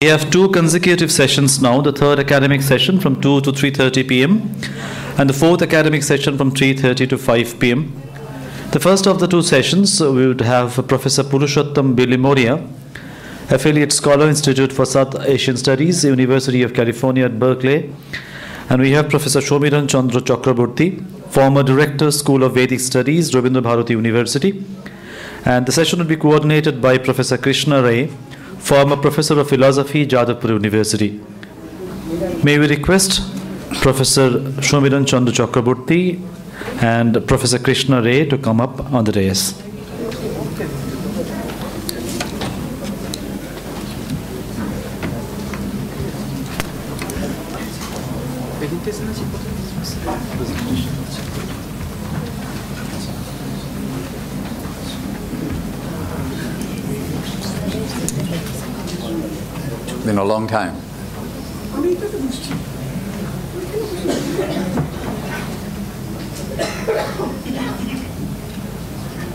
We have two consecutive sessions now, the third academic session from 2 to 3:30 p.m. and the fourth academic session from 3:30 to 5 p.m. The first of the two sessions, we would have Professor Purushottam Bilimoria, Affiliate Scholar, Institute for South Asian Studies, University of California at Berkeley. And we have Professor Shomiran Chandra Chakraborty, former Director, School of Vedic Studies, Rabindra Bharati University. And the session will be coordinated by Professor Krishna Ray, former Professor of Philosophy, Jadavpur University. May we request Professor Shomiran Chandra Chakraborty and Professor Krishna Ray to come up on the dais. Been a long time.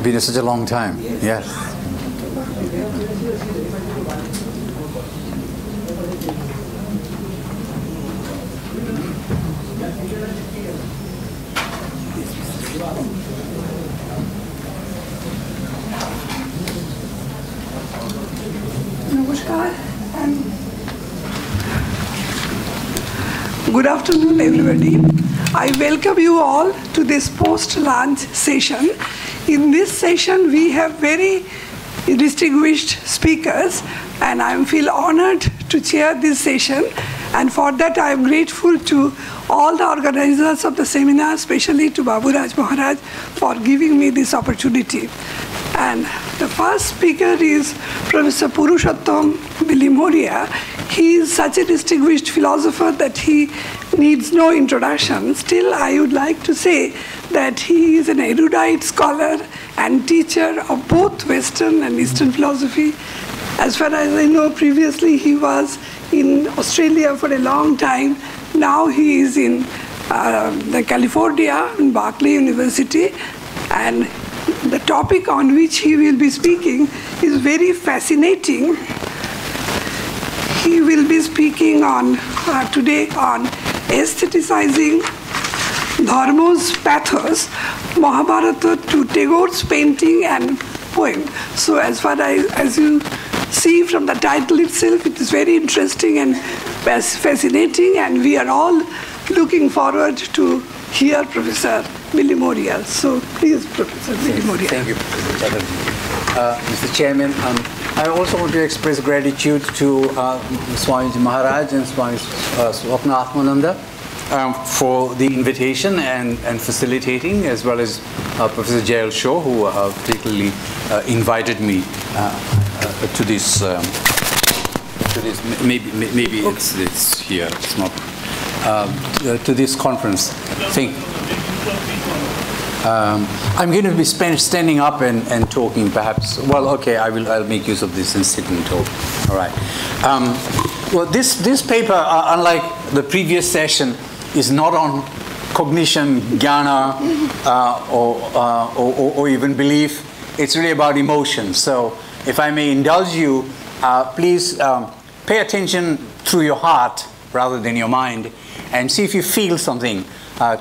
Been such a long time. Yes. Namaskar and good afternoon, everybody. I welcome you all to this post-lunch session. In this session, we have very distinguished speakers, and I feel honored to chair this session. And for that, I am grateful to all the organizers of the seminar, especially to Baburaj Maharaj, for giving me this opportunity. And the first speaker is Professor Purushottam Bilimoria. He is such a distinguished philosopher that he needs no introduction. Still, I would like to say that he is an erudite scholar and teacher of both Western and Eastern philosophy. As far as I know, previously he was in Australia for a long time. Now he is in California, in Berkeley University, and the topic on which he will be speaking is very fascinating. He will be speaking on today on aestheticizing Dharma's pathos, Mahabharata to Tagore's painting and poem. So as far as you see from the title itself, it is very interesting and fascinating, and we are all looking forward to hear Professor Bilimoria. So please, Professor Bilimoria. Thank you, Professor Chatterjee. Mr. Chairman, I also want to express gratitude to Swamiji Maharaj and Swami Swapna Atmananda for the invitation and facilitating, as well as Professor Jayal Shaw, who particularly invited me to this. Maybe it's here. It's not to this conference thing. I'm going to be standing up and talking, perhaps. Well, okay, I'll make use of this and sit and talk. All right. Well, this paper, unlike the previous session, is not on cognition, jnana, or even belief. It's really about emotion. So, if I may indulge you, please pay attention through your heart rather than your mind, and see if you feel something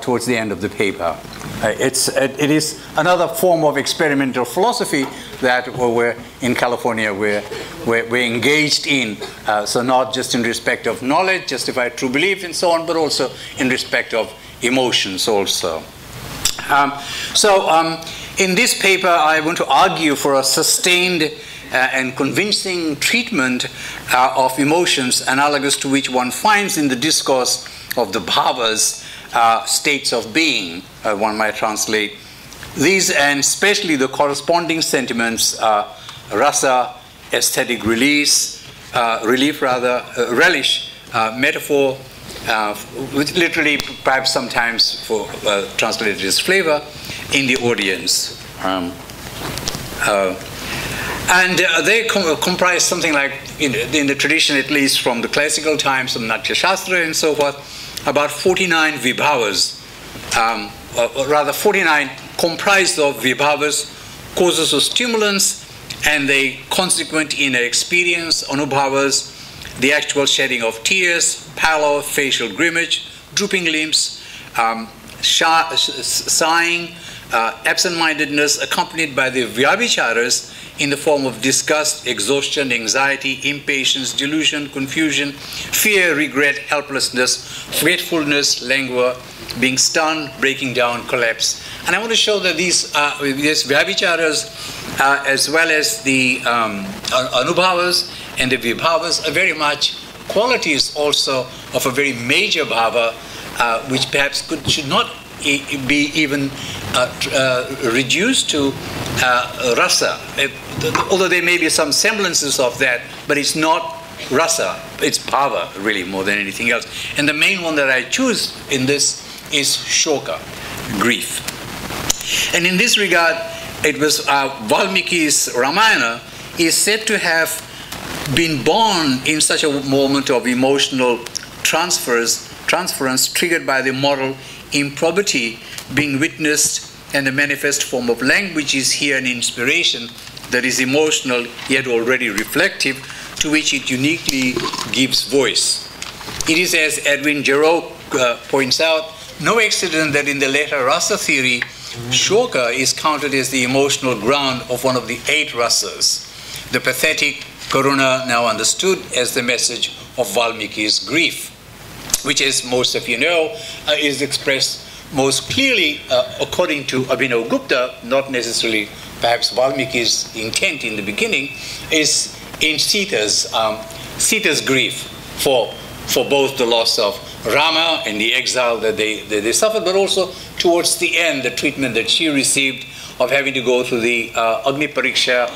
towards the end of the paper. It is another form of experimental philosophy that we're in California we're engaged in. So not just in respect of knowledge, justified true belief, and so on, but also in respect of emotions also. In this paper, I want to argue for a sustained and convincing treatment of emotions, analogous to which one finds in the discourse of the bhavas, states of being, one might translate. These, and especially the corresponding sentiments, rasa, aesthetic relish, relish, metaphor, which literally perhaps sometimes for translated as flavor, in the audience. And they comprise something like, in the tradition at least from the classical times, of Natya Shastra and so forth, about 49 vibhavas, or rather 49 comprised of vibhavas, causes or stimulants, and they consequent inner experience, anubhavas, the actual shedding of tears, pallor, facial grimace, drooping limbs, sighing, absent-mindedness, accompanied by the vyabhicharas in the form of disgust, exhaustion, anxiety, impatience, delusion, confusion, fear, regret, helplessness, forgetfulness, languor, being stunned, breaking down, collapse. And I want to show that these vyabhicharas, as well as the anubhavas and the vibhavas, are very much qualities also of a very major bhava, which perhaps should not be even reduced to rasa, although there may be some semblances of that, but it's not rasa, it's bhava really more than anything else. And the main one that I choose in this is shoka, grief. And in this regard, it was Valmiki's Ramayana is said to have been born in such a moment of emotional transference triggered by the moral improbity being witnessed, and the manifest form of language is here an inspiration that is emotional yet already reflective, to which it uniquely gives voice. It is, as Edwin Jarreau points out, no accident that in the later rasa theory, shoka is counted as the emotional ground of one of the 8 rasas, the pathetic karuna, now understood as the message of Valmiki's grief, which, as most of you know, is expressed most clearly, according to Abhinav Gupta, not necessarily perhaps Valmiki's intent in the beginning, is in Sita's grief for both the loss of Rama and the exile that they suffered, but also towards the end, the treatment that she received of having to go through the Agni Pariksha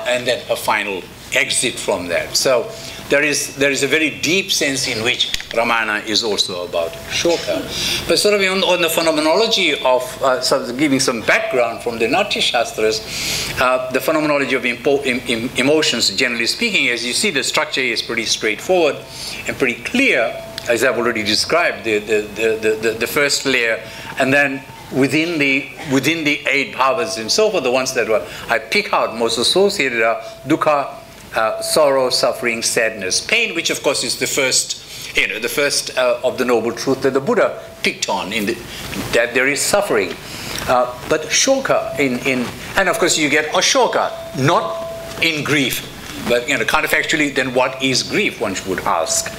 and then her final exit from that. So there is a very deep sense in which Ramayana is also about shoka. But sort of on the phenomenology of, sort of giving some background from the Natya Shastras, the phenomenology of emotions, generally speaking, as you see, the structure is pretty straightforward and pretty clear, as I've already described, the first layer, and then within the 8 bhavas and so forth, the ones that I pick out most associated are dukkha, sorrow, suffering, sadness, pain, which of course is the first of the noble truth that the Buddha picked on, that there is suffering. But shoka, and of course you get ashoka, not in grief, but counterfactually, then what is grief, one would ask.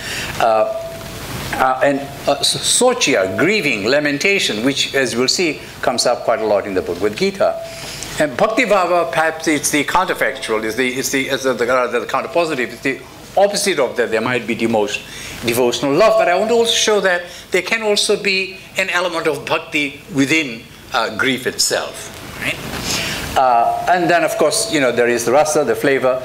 And sochya, grieving, lamentation, which, as we'll see, comes up quite a lot in the Bhagavad Gita. And bhakti bhava, perhaps it's the counterfactual, it's the counterpositive, it's the opposite of that. There might be devotional love, but I want to also show that there can also be an element of bhakti within grief itself. Right? And then, of course, there is the rasa, the flavor.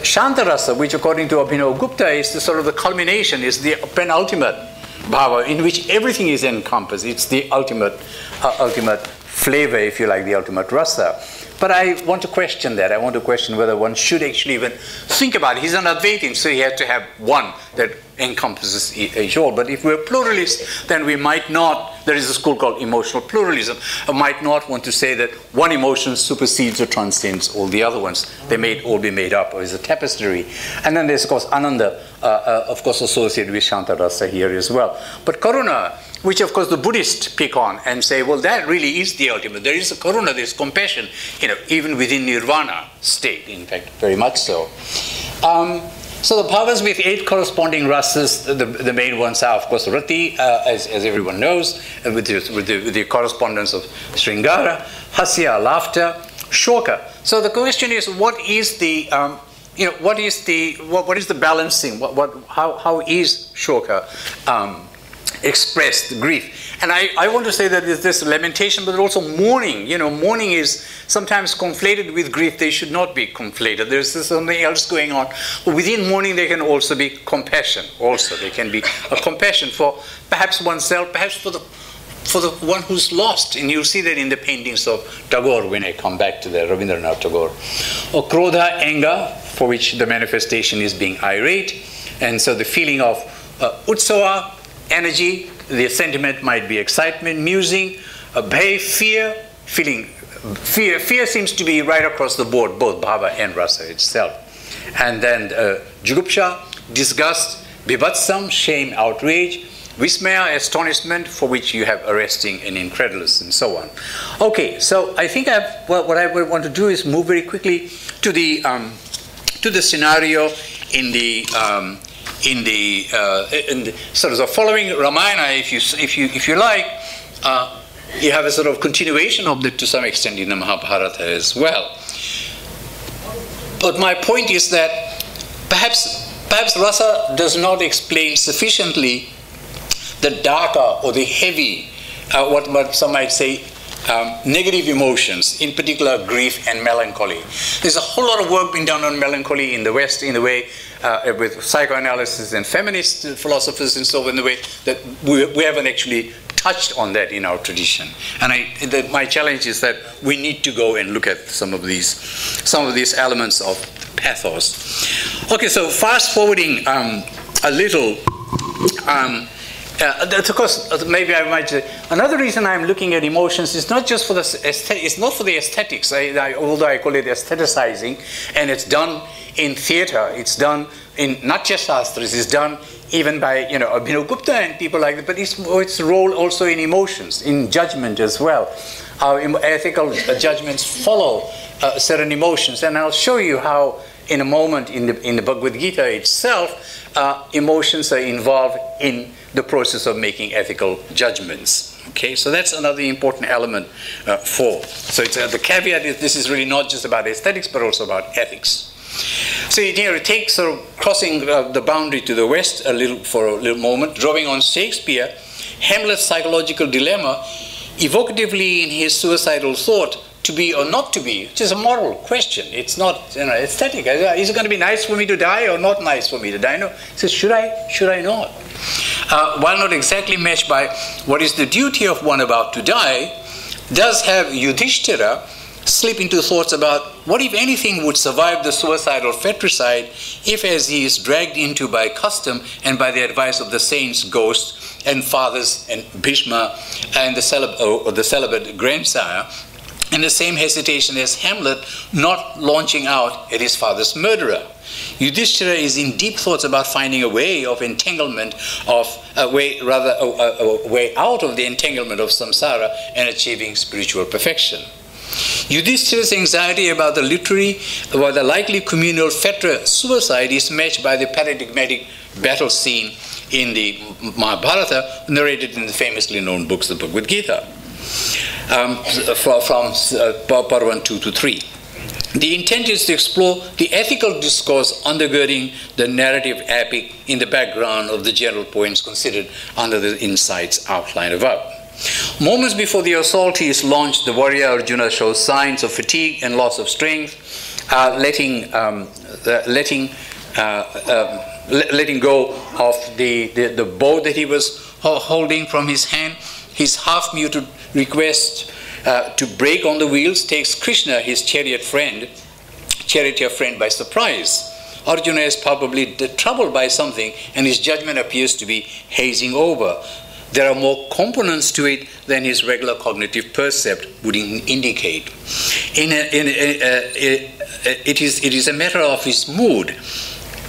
Shanta rasa, which according to Abhinav Gupta is the sort of the culmination, is the penultimate bhava in which everything is encompassed. It's the ultimate flavor, if you like, the ultimate rasa. But I want to question that. I want to question whether one should actually even think about it. He's an Advaitin, so he has to have one that encompasses each all. But if we're pluralists, then we might not, there is a school called emotional pluralism, might not want to say that one emotion supersedes or transcends all the other ones. They may all be made up, or is a tapestry. And then there's, of course, Ananda, of course, associated with Shanta Rasa here as well. But Karuna, which of course the Buddhists pick on and say, well, that really is the ultimate. There is a karuna, there is compassion, even within nirvana state, in fact, very much so. So the bhavas with 8 corresponding rasas, the main ones are, of course, rati, as everyone knows, with the correspondence of Sringara, hasya, laughter, shoka. So the question is, what is the balancing? How is shoka expressed, grief? And I want to say that there's this lamentation, but also mourning. Mourning is sometimes conflated with grief. They should not be conflated. There's something else going on. But within mourning, there can also be compassion. Also, there can be a compassion for perhaps oneself, perhaps for the one who's lost. And you'll see that in the paintings of Tagore when I come back to the Rabindranath Tagore. Or krodha, anger, for which the manifestation is being irate. And so the feeling of utsava, energy, the sentiment might be excitement, musing, bhay, fear, feeling. Fear seems to be right across the board, both bhava and rasa itself. And then jugupsha, disgust, bibhatsam, shame, outrage, vismaya, astonishment, for which you have arresting and incredulous, and so on. Okay, so I think what I would want to do is move very quickly to the scenario in the sort of the following Ramayana. If you like, you have a sort of continuation of that to some extent in the Mahabharata as well. But my point is that perhaps Rasa does not explain sufficiently the darker or the heavy, what some might say, negative emotions, in particular grief and melancholy. There's a whole lot of work being done on melancholy in the West, in the way with psychoanalysis and feminist philosophers and so on, in the way that we haven't actually touched on that in our tradition. And my challenge is that we need to go and look at some of these elements of pathos. Okay, so fast forwarding a little. Of course, maybe I might say, another reason I'm looking at emotions is not just for the it's not for the aesthetics, although I call it aestheticizing, and it's done in theatre, it's done in not just shastras, it's done even by Abhinav Gupta and people like that, but its role also in emotions, in judgment as well. Our ethical judgments follow certain emotions, and I'll show you how in a moment in the Bhagavad Gita itself, emotions are involved in the process of making ethical judgments. Okay, so that's another important element So it's the caveat is this is really not just about aesthetics, but also about ethics. So it takes sort of crossing the boundary to the West for a little moment, drawing on Shakespeare, Hamlet's psychological dilemma, evocatively in his suicidal thought, to be or not to be, which is a moral question. It's not aesthetic. Is it going to be nice for me to die or not nice for me to die? No. He says, should I not? While not exactly matched by what is the duty of one about to die, does have Yudhishthira slip into thoughts about what, if anything, would survive the suicidal fratricide if, as he is dragged into by custom and by the advice of the saints' ghosts and fathers and Bhishma and the celibate grandsire, and the same hesitation as Hamlet not launching out at his father's murderer. Yudhishthira is in deep thoughts about finding a way of entanglement a way out of the entanglement of samsara and achieving spiritual perfection. Yudhishthira's anxiety about the likely communal Fetra suicide is matched by the paradigmatic battle scene in the Mahabharata, narrated in the famously known books, the Bhagavad Gita. From Parvan 2 to 3. The intent is to explore the ethical discourse undergirding the narrative epic in the background of the general poems considered under the insights outlined above. Moments before the assault is launched, the warrior Arjuna shows signs of fatigue and loss of strength, letting go of the bow that he was holding from his hand. His half-muted request to break on the wheels takes Krishna, his charioteer friend, by surprise. Arjuna is probably troubled by something, and his judgment appears to be hazing over. There are more components to it than his regular cognitive percept would indicate. It is a matter of his mood.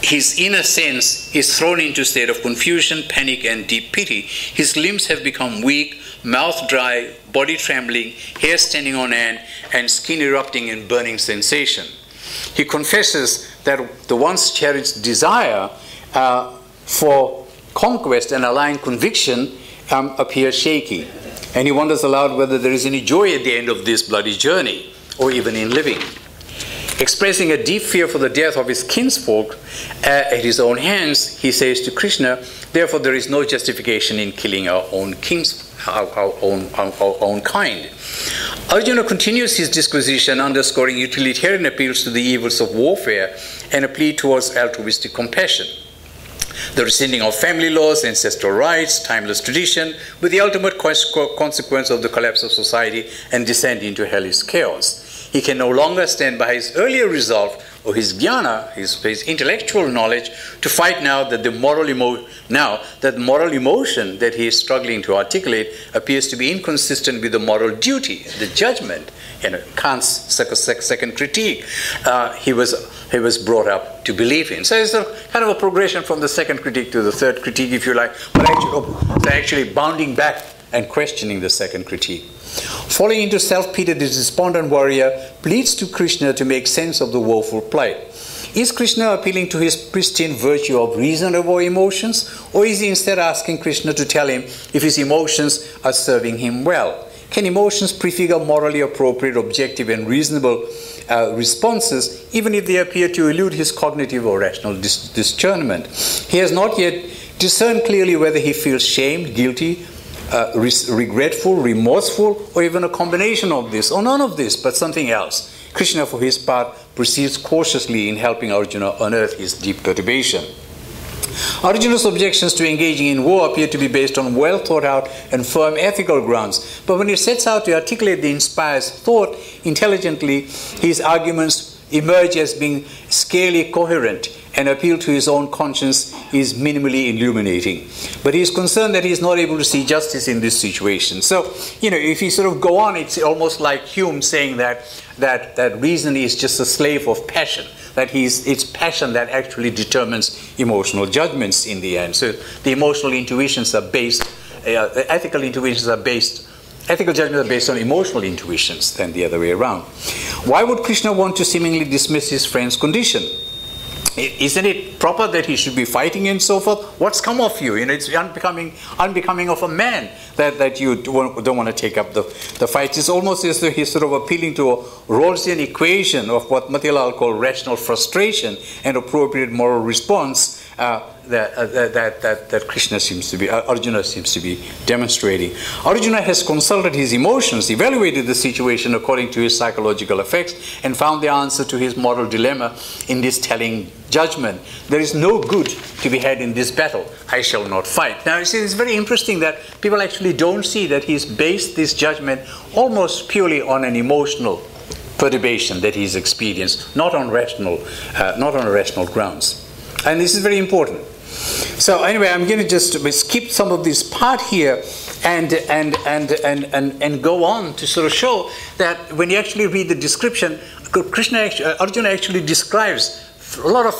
His inner sense is thrown into a state of confusion, panic, and deep pity. His limbs have become weak, mouth dry, body trembling, hair standing on end, and skin erupting in burning sensation. He confesses that the once cherished desire for conquest and aligned conviction appears shaky. And he wonders aloud whether there is any joy at the end of this bloody journey, or even in living. Expressing a deep fear for the death of his kinsfolk at his own hands, he says to Krishna, therefore there is no justification in killing our own kind. Arjuna continues his disquisition, underscoring utilitarian appeals to the evils of warfare and a plea towards altruistic compassion. The rescinding of family laws, ancestral rights, timeless tradition, with the ultimate consequence of the collapse of society and descent into hellish chaos. He can no longer stand by his earlier resolve or his jnana, his intellectual knowledge, to fight now that the moral emotion that he is struggling to articulate appears to be inconsistent with the moral duty, the judgment, Kant's second critique. He was brought up to believe in. So it's a kind of a progression from the second critique to the third critique, if you like, but actually bounding back and questioning the second critique. Falling into self-pity, the despondent warrior pleads to Krishna to make sense of the woeful plight. Is Krishna appealing to his pristine virtue of reason over emotions, or is he instead asking Krishna to tell him if his emotions are serving him well? Can emotions prefigure morally appropriate, objective, and reasonable responses, even if they appear to elude his cognitive or rational discernment? He has not yet discerned clearly whether he feels shamed, guilty, regretful, remorseful, or even a combination of this, or none of this, but something else. Krishna, for his part, proceeds cautiously in helping Arjuna unearth his deep perturbation. Arjuna's objections to engaging in war appear to be based on well thought out and firm ethical grounds, but when he sets out to articulate the inspired thought intelligently, his arguments emerge as being scarcely coherent, and appeal to his own conscience is minimally illuminating. But he is concerned that he is not able to see justice in this situation. So, if you sort of go on, it's almost like Hume saying that reason is just a slave of passion, that it's passion that actually determines emotional judgments in the end. So the emotional intuitions are based, ethical judgments are based on emotional intuitions than the other way around. Why would Krishna want to seemingly dismiss his friend's condition? Isn't it proper that he should be fighting and so forth? What's come of you? It's unbecoming of a man that you don't want to take up the fight. It's almost as though he's sort of appealing to a Rawlsian equation of what Matilal called rational frustration and appropriate moral response that Arjuna seems to be demonstrating. Arjuna has consulted his emotions, evaluated the situation according to his psychological effects, and found the answer to his moral dilemma in this telling judgment. There is no good to be had in this battle. I shall not fight. Now, you see, it's very interesting that people actually don't see that he's based this judgment almost purely on an emotional perturbation that he's experienced, not on rational grounds. And this is very important. So anyway, I'm going to just skip some of this part here and go on to sort of show that when you actually read the description, Arjuna actually describes a lot of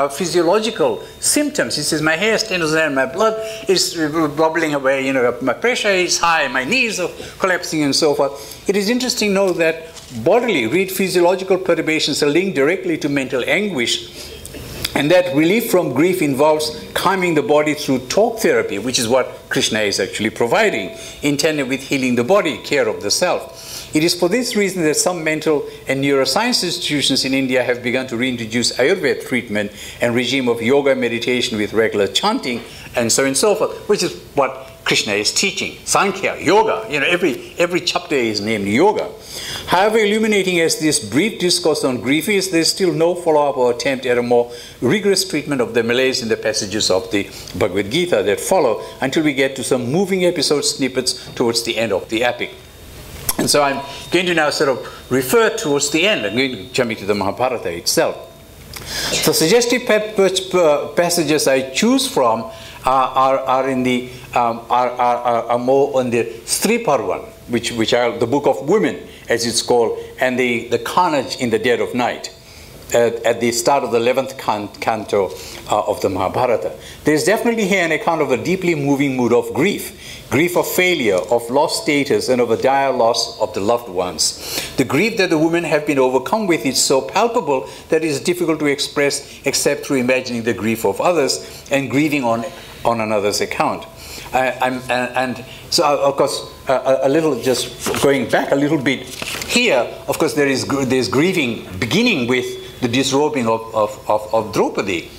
physiological symptoms. He says, my hair stands on, my blood is bubbling away, my pressure is high, my knees are collapsing and so forth. It is interesting to know that bodily, physiological perturbations are linked directly to mental anguish, and that relief from grief involves calming the body through talk therapy, which is what Krishna is actually providing, intended with healing the body, care of the self. It is for this reason that some mental and neuroscience institutions in India have begun to reintroduce Ayurveda treatment and regime of yoga meditation with regular chanting and so on and so forth, which is what Krishna is teaching. Sankhya, yoga, every chapter is named yoga. However illuminating as this brief discourse on grief is, there is still no follow-up or attempt at a more rigorous treatment of the malaise in the passages of the Bhagavad Gita that follow until we get to some moving episode snippets towards the end of the epic. And so I'm going to now sort of refer towards the end. I'm going to jump into the Mahabharata itself. The suggestive passages I choose from are in the are more on the Stri Parvan, which are the book of women, as it's called, and the carnage in the dead of night. At the start of the 11th canto of the Mahabharata. There is definitely here an account of a deeply moving mood of grief of failure, of lost status, and of a dire loss of the loved ones. The grief that the women have been overcome with is so palpable that it is difficult to express except through imagining the grief of others and grieving on another's account. And so, of course, a little, just going back a little bit here, of course, there's grieving beginning with the disrobing of Draupadi,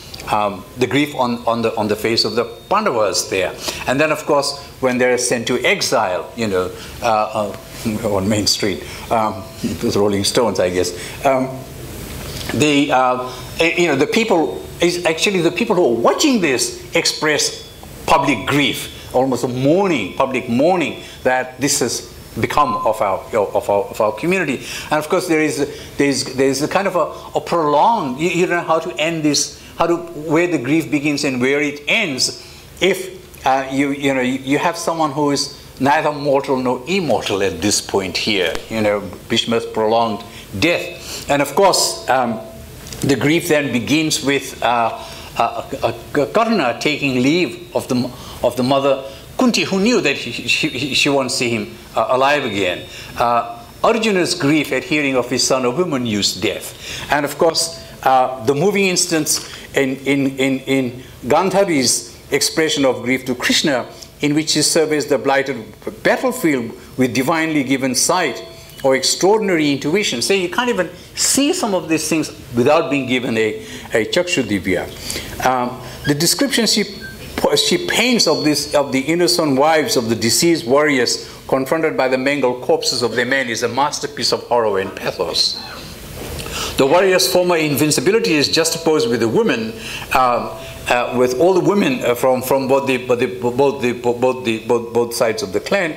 the grief on the face of the Pandavas there. And then, of course, when they're sent to exile, on Main Street, it was Rolling Stones, I guess. The people, is actually the people who are watching this express public grief, almost a mourning, public mourning, that this become of our community. And of course, there is a kind of a prolonged. You don't know how to end this, where the grief begins and where it ends. If you have someone who is neither mortal nor immortal at this point here, Bhishma's prolonged death. And of course, the grief then begins with Karna taking leave of the mother Kunti, who knew that she won't see him alive again. Arjuna's grief at hearing of his son Abhimanyu's death. And of course, the moving instance in Gandhari's expression of grief to Krishna, in which he surveys the blighted battlefield with divinely given sight or extraordinary intuition. So you can't even see some of these things without being given a Chakshu Divya. The description she paints of the innocent wives of the deceased warriors confronted by the mangled corpses of their men is a masterpiece of horror and pathos. The warriors' former invincibility is juxtaposed with the women, with all the women from both sides of the clan,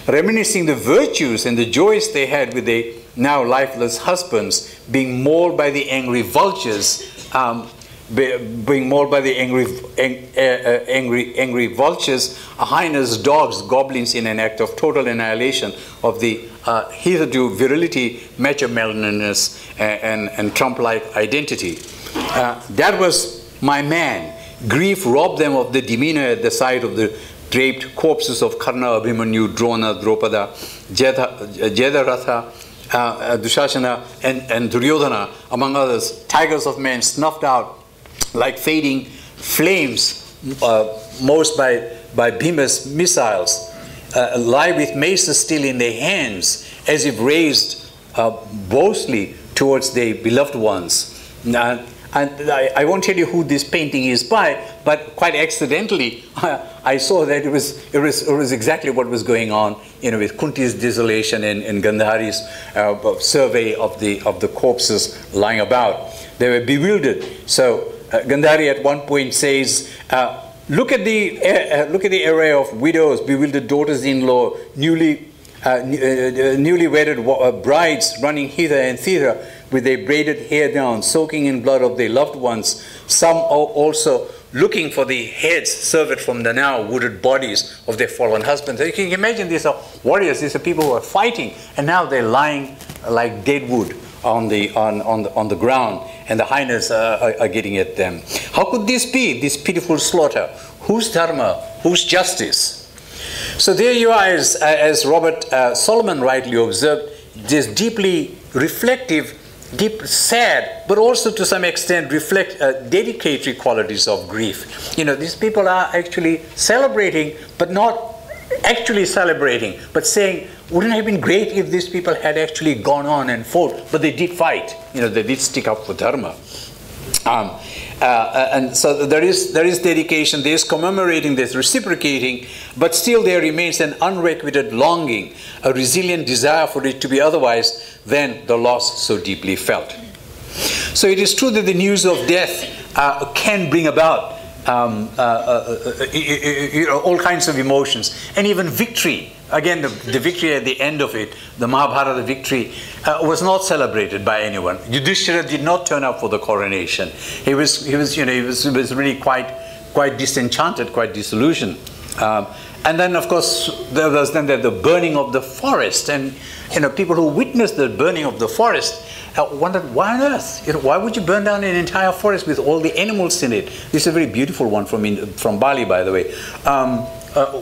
reminiscing the virtues and the joys they had with their now lifeless husbands, being mauled by the angry vultures, being mauled by the angry vultures, hyenas, dogs, goblins, in an act of total annihilation of the hitherto virility, macho-maleness, and Trump-like identity. That was my man. Grief robbed them of the demeanor at the sight of the draped corpses of Karna, Abhimanyu, Drona, Dropada, Jadaratha, Dushasana, and Duryodhana, among others. Tigers of men snuffed out like fading flames, most by Bhima's missiles, lie with maces still in their hands, as if raised boastfully towards their beloved ones. And I won't tell you who this painting is by, but quite accidentally, I saw that it was exactly what was going on, with Kunti's desolation and Gandhari's survey of the corpses lying about. They were bewildered. So Gandhari at one point says, "Look at the array of widows, bewildered daughters-in-law, newly wedded brides running hither and thither with their braided hair down, soaking in blood of their loved ones. Some also looking for the heads severed from the now wounded bodies of their fallen husbands." So you can imagine, these are warriors, these are people who are fighting, and now they're lying like dead wood on the ground, and the hyenas are getting at them. How could this be, this pitiful slaughter? Whose dharma? Whose justice? So there you are, as Robert Solomon rightly observed, this deeply reflective, deep, sad, but also to some extent dedicatory qualities of grief. These people are actually celebrating, but not actually celebrating, but saying, wouldn't it have been great if these people had actually gone on and fought? But they did fight. They did stick up for dharma. And so there is dedication, there is commemorating, there is reciprocating, but still there remains an unrequited longing, a resilient desire for it to be otherwise than the loss so deeply felt. So it is true that the news of death can bring about all kinds of emotions, and even victory. Again, the victory at the end of it, the Mahabharata victory, was not celebrated by anyone. Yudhishthira did not turn up for the coronation. He was really quite disenchanted, quite disillusioned. And then, of course, there was then the burning of the forest, and people who witnessed the burning of the forest wondered, why on earth? Why would you burn down an entire forest with all the animals in it? This is a very beautiful one from Bali, by the way,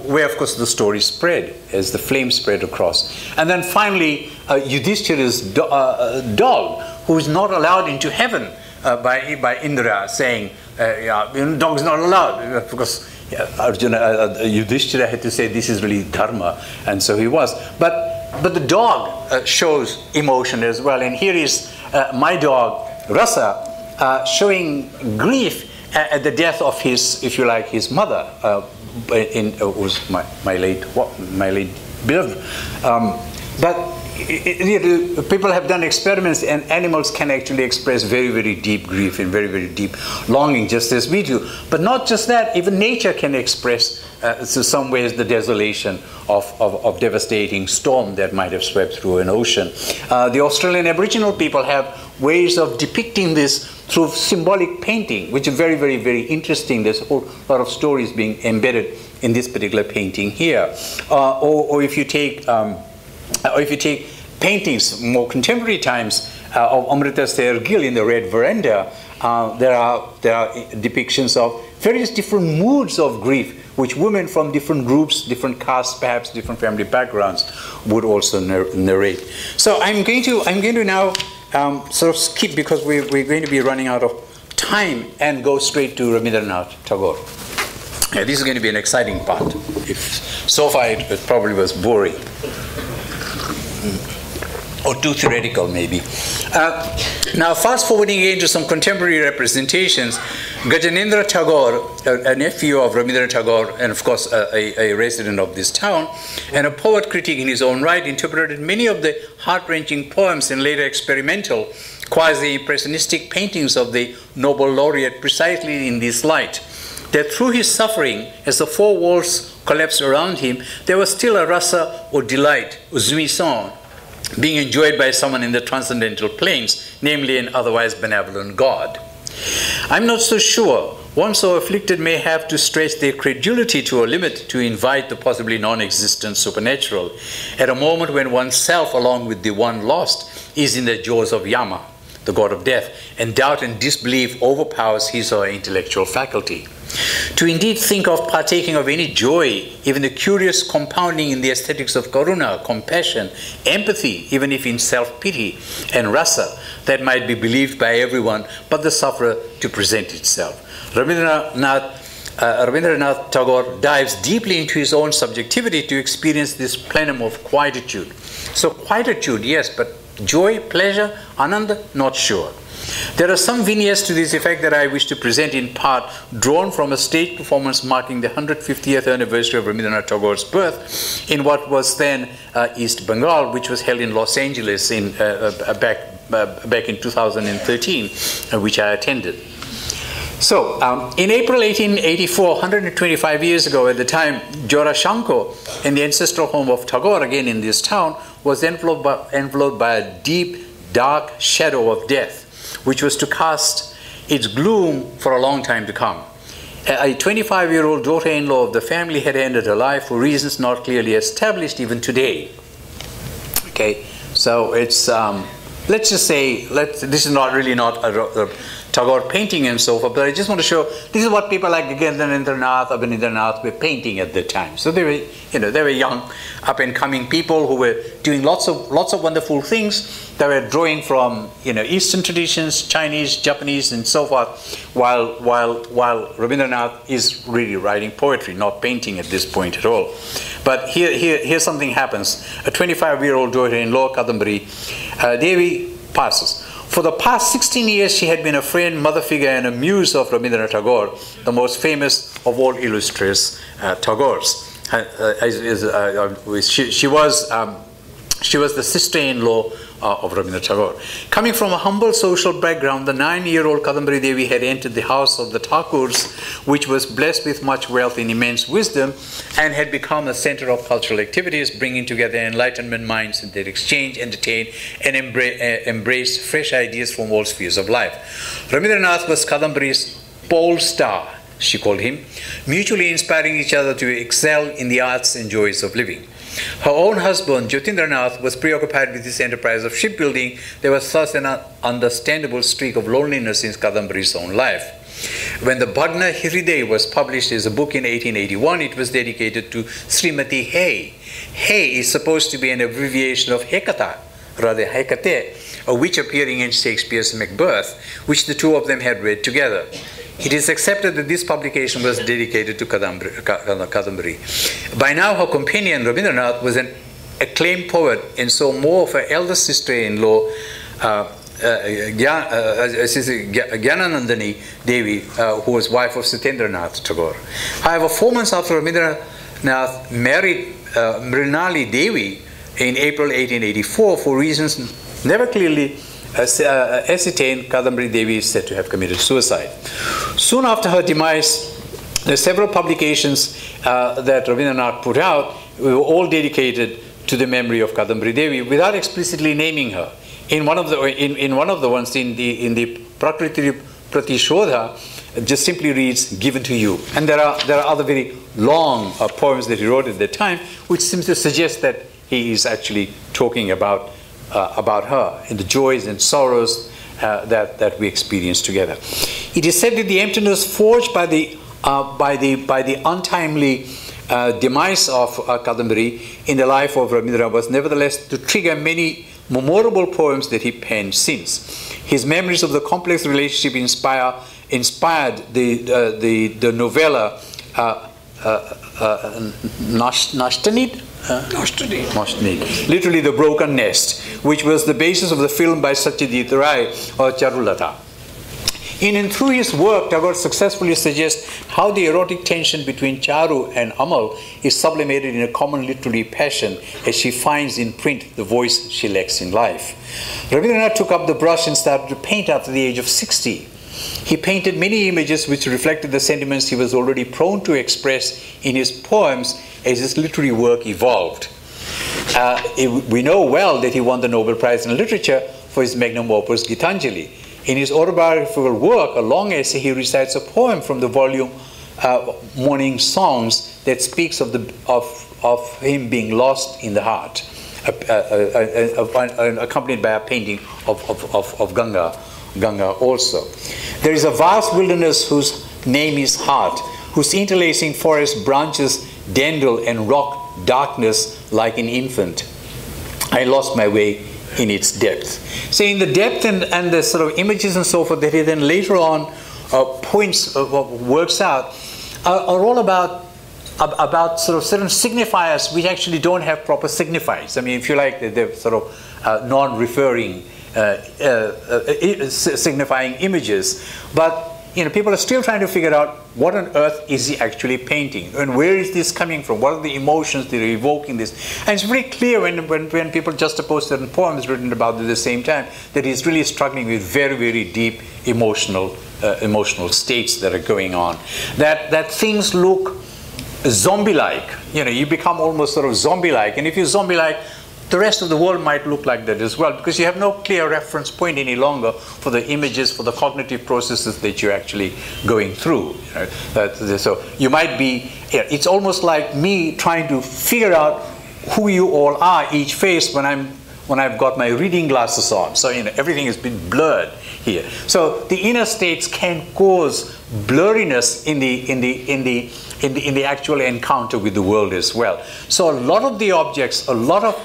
where, of course, the story spread as the flame spread across. And then finally, Yudhishthira's dog, who is not allowed into heaven by Indra, saying, dog is not allowed, because Yudhishthira had to say, this is really dharma, and so he was. But the dog shows emotion as well, and here is my dog Rasa showing grief at the death of his, if you like, his mother, was my late beloved. But people have done experiments, and animals can actually express very, very deep grief and very, very deep longing, just as we do. But not just that, even nature can express so some ways the desolation of devastating storm that might have swept through an ocean. The Australian Aboriginal people have ways of depicting this through symbolic painting, which is very, very, very interesting. There's a whole lot of stories being embedded in this particular painting here. Or if you take paintings, more contemporary times, of Amrita Ser Gill in the Red Veranda, there are depictions of various different moods of grief, which women from different groups, different castes, perhaps different family backgrounds, would also narrate. So I'm going to now sort of skip, because we're going to be running out of time, and go straight to Rabindranath Tagore. Yeah, this is going to be an exciting part. If so far it probably was boring. Or too theoretical, maybe. Now, fast forwarding again to some contemporary representations, Gajanendra Tagore, a nephew of Rabindranath Tagore, and of course a resident of this town, and a poet critic in his own right, interpreted many of the heart-wrenching poems and later experimental, quasi-impressionistic paintings of the Nobel laureate precisely in this light, that through his suffering, as the four walls collapsed around him, there was still a rasa or delight, or jouissance, being enjoyed by someone in the transcendental planes, namely an otherwise benevolent God. I'm not so sure. One so afflicted may have to stretch their credulity to a limit to invite the possibly non-existent supernatural at a moment when oneself, along with the one lost, is in the jaws of Yama, the god of death, and doubt and disbelief overpowers his or her intellectual faculty. To indeed think of partaking of any joy, even the curious compounding in the aesthetics of karuna, compassion, empathy, even if in self-pity, and rasa, that might be believed by everyone but the sufferer to present itself. Rabindranath Tagore dives deeply into his own subjectivity to experience this plenum of quietude. So quietude, yes, but joy, pleasure, ananda, not sure. There are some vignettes to this effect that I wish to present, in part drawn from a stage performance marking the 150th anniversary of Rabindranath Tagore's birth in what was then East Bengal, which was held in Los Angeles back in 2013, which I attended. So, in April 1884, 125 years ago, at the time, Jorashanko, in the ancestral home of Tagore, again in this town, was enveloped by a deep, dark shadow of death, which was to cast its gloom for a long time to come. A 25-year-old daughter-in-law of the family had ended her life for reasons not clearly established even today. Okay, so it's, let's just say, this is not a Tagore painting and so forth, but I just want to show this is what people like Gajanendranath, Abhinandranath were painting at the time. So they were young, up-and-coming people who were doing lots of wonderful things. They were drawing from Eastern traditions, Chinese, Japanese, and so forth, while Rabindranath is really writing poetry, not painting at this point at all. But here something happens. A 25-year-old daughter-in-law, Kadambari Devi, passes. For the past 16 years, she had been a friend, mother figure, and a muse of Rabindranath Tagore, the most famous of all illustrious Tagores. She was the sister-in-law of Rabindranath Tagore. Coming from a humble social background, the 9-year-old Kadambari Devi had entered the house of the Thakurs, which was blessed with much wealth and immense wisdom, and had become a center of cultural activities, bringing together Enlightenment minds that exchange, entertain, and embrace fresh ideas from all spheres of life. Rabindranath was Kadambari's pole star, she called him, mutually inspiring each other to excel in the arts and joys of living. Her own husband, Jyotindranath, was preoccupied with his enterprise of shipbuilding. There was thus an understandable streak of loneliness in Kadambari's own life. When the Bhagna Hriday was published as a book in 1881, it was dedicated to Srimati Hay. Hay is supposed to be an abbreviation of Hekata, rather Hekate, a witch appearing in Shakespeare's Macbeth, which the two of them had read together. It is accepted that this publication was dedicated to Kadambari. By now, her companion, Rabindranath, was an acclaimed poet, and so more of her elder sister-in-law, Gyananandani Devi, who was wife of Satyendranath Tagore. However, 4 months after Rabindranath married Mrinali Devi in April 1884, for reasons never clearly ascertained, Kadambari Devi is said to have committed suicide. Soon after her demise, There are several publications that Rabindranath put out, were all dedicated to the memory of Kadambari Devi without explicitly naming her. In one of the ones, in the Prakriti Pratishodha, just simply reads "given to you," and there are other very long poems that he wrote at that time, which seems to suggest that he is actually talking about her and the joys and sorrows that we experience together. It is said that the emptiness forged by the untimely demise of Kadambari in the life of Rabindranath was nevertheless to trigger many memorable poems that he penned since. His memories of the complex relationship inspired the novella Nashtanid? Nashtanid. Literally The Broken Nest, which was the basis of the film by Satyajit Ray or Charulata. In and through his work, Tagore successfully suggests how the erotic tension between Charu and Amal is sublimated in a common literary passion as she finds in print the voice she lacks in life. Rabindranath took up the brush and started to paint after the age of 60. He painted many images which reflected the sentiments he was already prone to express in his poems as his literary work evolved. We know well that he won the Nobel Prize in Literature for his magnum opus Gitanjali. In his autobiographical work, a long essay, he recites a poem from the volume Morning Songs that speaks of him being lost in the heart, accompanied by a painting of Ganga also. There is a vast wilderness whose name is heart, whose interlacing forest branches dandle and rock darkness like an infant. I lost my way in its depth. So in the depth and the sort of images and so forth that he then later on works out are all about sort of certain signifiers which actually don't have proper signifiers. I mean, if you like, they're sort of non-referring signifying images, but people are still trying to figure out what on earth is he actually painting, and where is this coming from? What are the emotions that are evoking this? And it's very clear when people juxtapose certain poems written about at the same time that he's really struggling with very, very deep emotional states that are going on. That things look zombie-like. You become almost sort of zombie-like, and if you're zombie-like, the rest of the world might look like that as well, because you have no clear reference point any longer for the images, for the cognitive processes that you're actually going through. So you might be, it's almost like me trying to figure out who you all are, each face, when I've got my reading glasses on. So everything has been blurred here. So the inner states can cause blurriness in the actual encounter with the world as well. So a lot of the objects, a lot of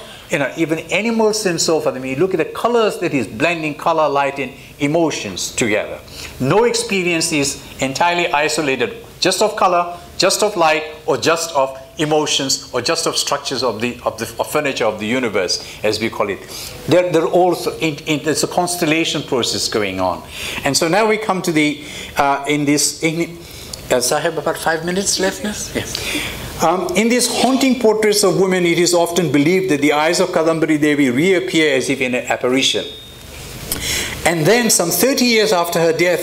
even animals and so forth, I mean, you look at the colors that he's blending color, light, and emotions together. No experience is entirely isolated just of color, just of light, or just of emotions, or just of structures of furniture of the universe, as we call it. They're also there's a constellation process going on. And so now we come to the so I have about 5 minutes left now? Yes. In these haunting portraits of women, it is often believed that the eyes of Kadambari Devi reappear as if in an apparition. And then, some 30 years after her death,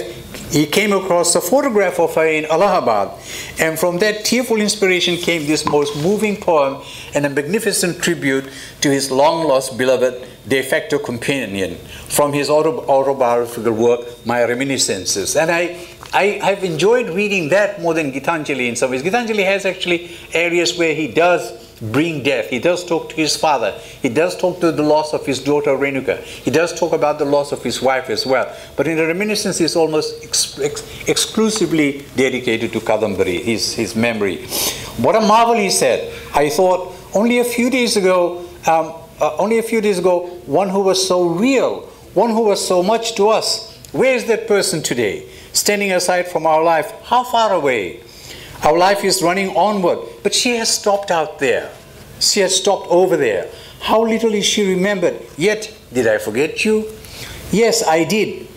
he came across a photograph of her in Allahabad. And from that tearful inspiration came this most moving poem and a magnificent tribute to his long-lost beloved de facto companion from his autobiographical work, My Reminiscences. And I've enjoyed reading that more than Gitanjali in some ways. Gitanjali has actually areas where he does bring death. He does talk to his father. He does talk to the loss of his daughter Renuka. He does talk about the loss of his wife as well. But in the Reminiscence, it's almost exclusively dedicated to Kadambari, his memory. What a marvel, he said. I thought only a few days ago, one who was so real, one who was so much to us. Where is that person today? Standing aside from our life, how far away? Our life is running onward, but she has stopped out there. She has stopped over there. How little is she remembered? Yet, did I forget you? Yes, I did.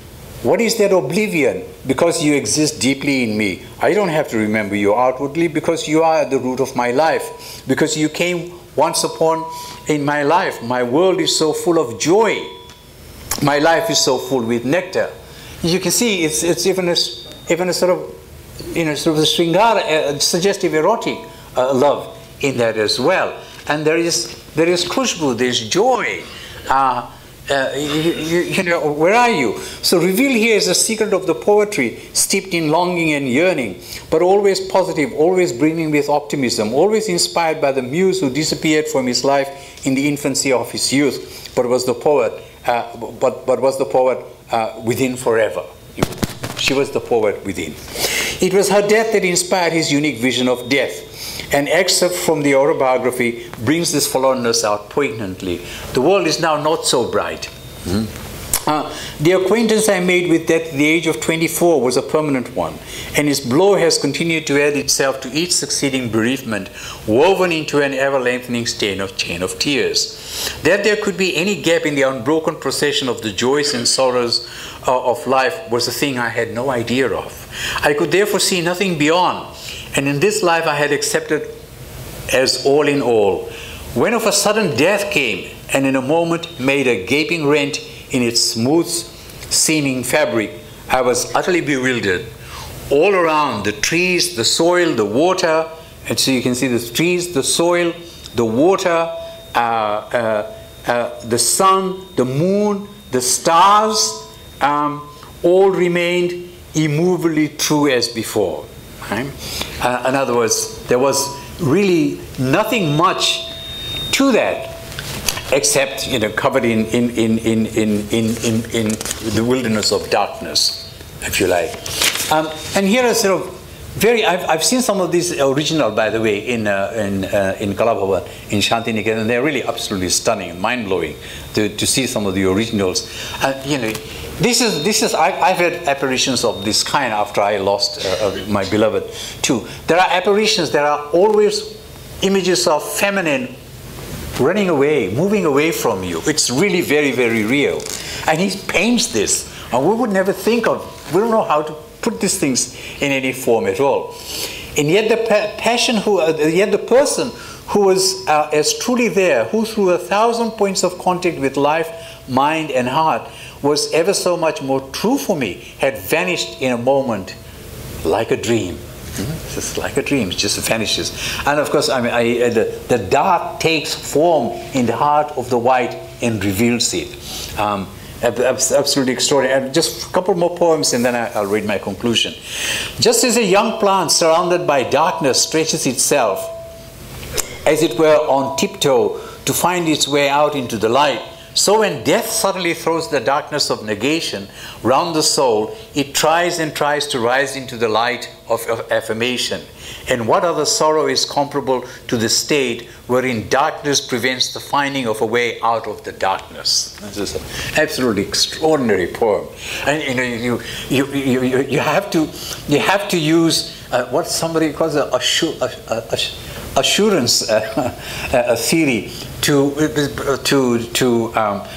What is that oblivion? Because you exist deeply in me. I don't have to remember you outwardly because you are at the root of my life. Because you came once upon in my life. My world is so full of joy. My life is so full with nectar. You can see it's even a sort of sort of the Sringara, suggestive erotic love in that as well. And there is khushbu, there's joy. Where are you? So revealed here is the secret of the poetry, steeped in longing and yearning, but always positive, always brimming with optimism, always inspired by the muse who disappeared from his life in the infancy of his youth, but was the poet, within forever. She was the poet within. It was her death that inspired his unique vision of death. An excerpt from the autobiography brings this forlornness out poignantly. The world is now not so bright. The acquaintance I made with death at the age of 24 was a permanent one, and its blow has continued to add itself to each succeeding bereavement, woven into an ever-lengthening chain of tears. That there could be any gap in the unbroken procession of the joys and sorrows of life was a thing I had no idea of. I could therefore see nothing beyond, and in this life I had accepted as all in all. When of a sudden death came, and in a moment made a gaping rent in its smooth seeming fabric, I was utterly bewildered. All around, the trees, the soil, the water, and so you can see the trees, the soil, the water, the sun, the moon, the stars, all remained immovably true as before. Right? In other words, there was really nothing much to that, except covered in the wilderness of darkness, if you like. And here are sort of I've seen some of these original, by the way, in Kalabhavan, in Shantiniketan. They're really absolutely stunning and mind-blowing to see some of the originals. This is I've had apparitions of this kind after I lost my beloved too. There are apparitions. There are always images of feminine running away, moving away from you. It's really very, very real. And he paints this, and we would never think of. We don't know how to put these things in any form at all. And yet the the person who was as truly there, who through 1,000 points of contact with life, mind and heart was ever so much more true for me, had vanished in a moment like a dream. It's just like a dream, it just vanishes. And of course, the dark takes form in the heart of the white and reveals it. Absolutely extraordinary. And just a couple more poems and then I'll read my conclusion. Just as a young plant surrounded by darkness stretches itself, as it were on tiptoe, to find its way out into the light, so when death suddenly throws the darkness of negation round the soul, it tries and tries to rise into the light of affirmation. And what other sorrow is comparable to the state wherein darkness prevents the finding of a way out of the darkness? This is an absolutely extraordinary poem. And you have to use what somebody calls assurance theory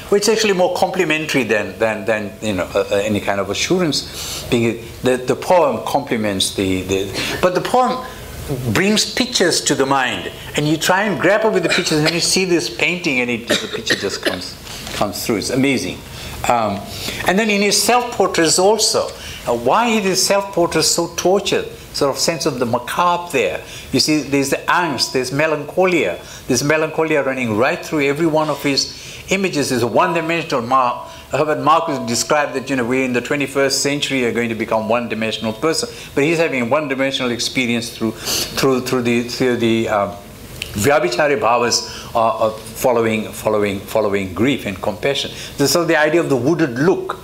which is actually more complimentary than any kind of assurance. The poem complements but the poem brings pictures to the mind, and you try and grapple with the pictures, and you see this painting, and the picture just comes through. It's amazing. And then in his self-portraits also, why is his self-portrait so tortured? Sort of sense of the macabre there. You see, there's the angst, there's melancholia. There's melancholia running right through every one of his images. There's a one-dimensional Herbert Marcuse described that we're in the 21st century are going to become one-dimensional person, but he's having a one-dimensional experience through the Vyabhichari bhavas following grief and compassion. So the idea of the wooded look,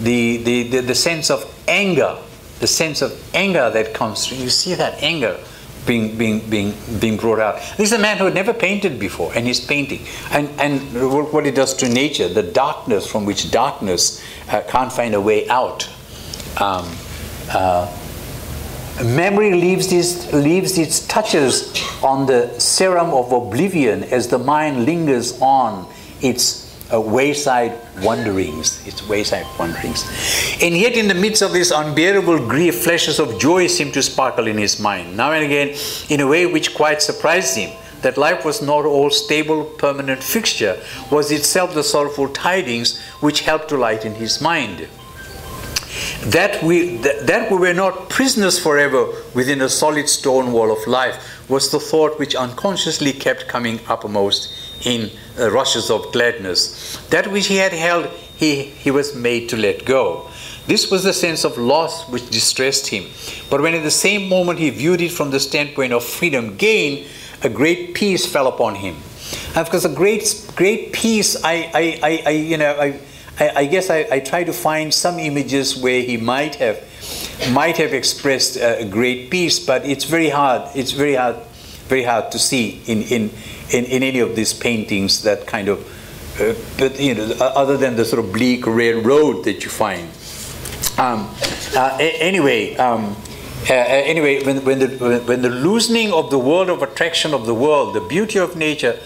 the sense of anger. The sense of anger that comes through. You see that anger being brought out. This is a man who had never painted before, and he's painting. And what he does to nature, the darkness from which darkness can't find a way out. Memory leaves its touches on the serum of oblivion as the mind lingers on its wayside wanderings. And yet in the midst of this unbearable grief, flashes of joy seem to sparkle in his mind, now and again in a way which quite surprised him. That life was not all stable, permanent fixture, was itself the sorrowful tidings which helped to lighten his mind. That we were not prisoners forever within a solid stone wall of life was the thought which unconsciously kept coming uppermost in rushes of gladness. That which he had held, he was made to let go. This was the sense of loss which distressed him. But when at the same moment he viewed it from the standpoint of freedom gain, a great peace fell upon him. And of course, a great peace, I guess I try to find some images where he might have expressed a great peace, but it's very hard. It's very hard to see in any of these paintings that kind of, other than the sort of bleak red road that you find. Anyway, when the loosening of the world of attraction of the world, the beauty of nature,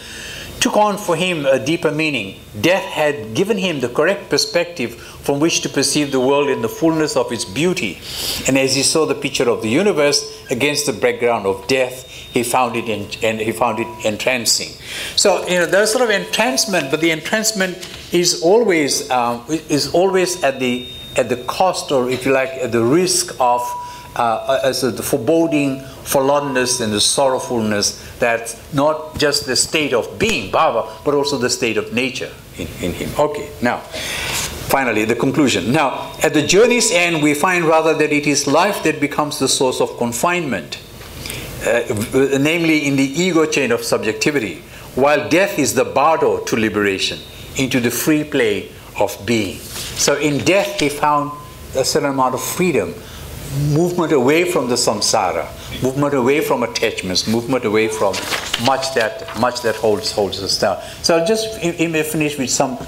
took on for him a deeper meaning, death had given him the correct perspective from which to perceive the world in the fullness of its beauty. And as he saw the picture of the universe against the background of death, he found it entrancing. So there's sort of entrancement, but the entrancement is always at the cost, or if you like, at the risk of the foreboding, forlornness, and the sorrowfulness that's not just the state of being, Baba, but also the state of nature in him. Okay, now, finally, the conclusion. Now, at the journey's end, we find rather that it is life that becomes the source of confinement, namely in the ego chain of subjectivity, while death is the bardo to liberation, into the free play of being. So in death, he found a certain amount of freedom, movement away from the samsara, movement away from attachments, movement away from much that holds us down. So I'll just finish with some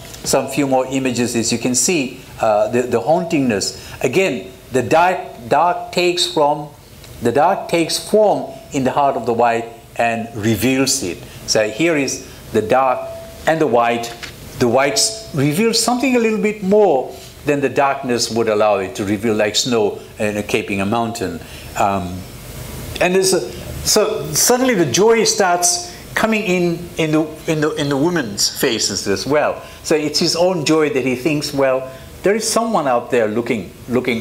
few more images. As you can see, the hauntingness. Again, the dark takes form in the heart of the white and reveals it. So here is the dark and the white. The whites reveal something a little bit more than the darkness would allow it to reveal, like snow caping a mountain. And so suddenly the joy starts coming in the women's faces as well. So it's his own joy that he thinks, well, there is someone out there looking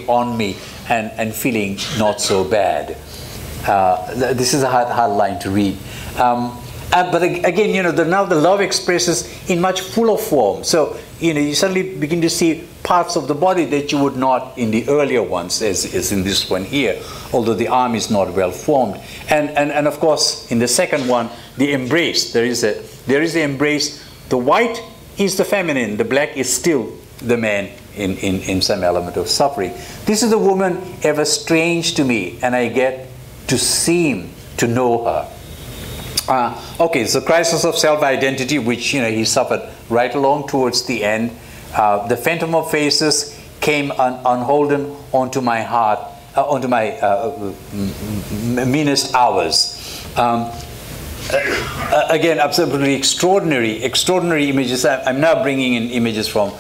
on me and feeling not so bad. This is a hard line to read. But again, now the love expresses in much fuller form. So, you suddenly begin to see parts of the body that you would not in the earlier ones, as in this one here, although the arm is not well formed. And of course, in the second one, the embrace. There is the embrace. The white is the feminine. The black is still the man in some element of suffering. This is the woman ever strange to me, and I get to seem to know her. Okay, so crisis of self-identity, which he suffered right along towards the end. The phantom of faces came unholden onto my heart, onto my meanest hours. Again, absolutely extraordinary images. I'm now bringing in images from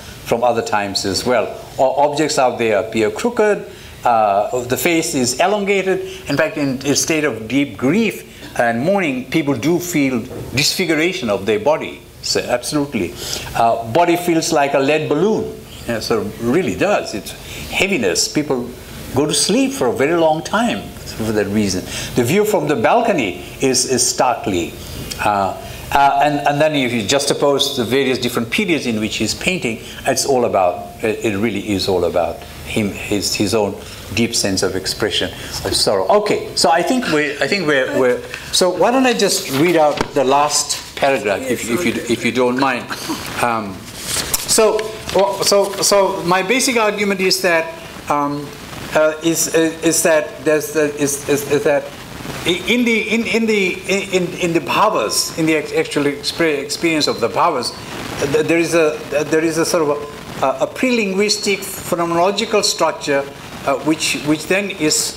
other times as well. Objects out there appear crooked. The face is elongated. In fact, in a state of deep grief and mourning, people do feel disfiguration of their body. So absolutely. Body feels like a lead balloon. So it really does. It's heaviness. People go to sleep for a very long time for that reason. The view from the balcony is starkly. And then if you juxtapose the various different periods in which he's painting, it really is all about him, his own deep sense of expression of sorrow. Okay, so I think we're so why don't I just read out the last paragraph, if you don't mind. So my basic argument is that in the bhavas, in the actual experience of the bhavas, there is a sort of a pre-linguistic phenomenological structure which then is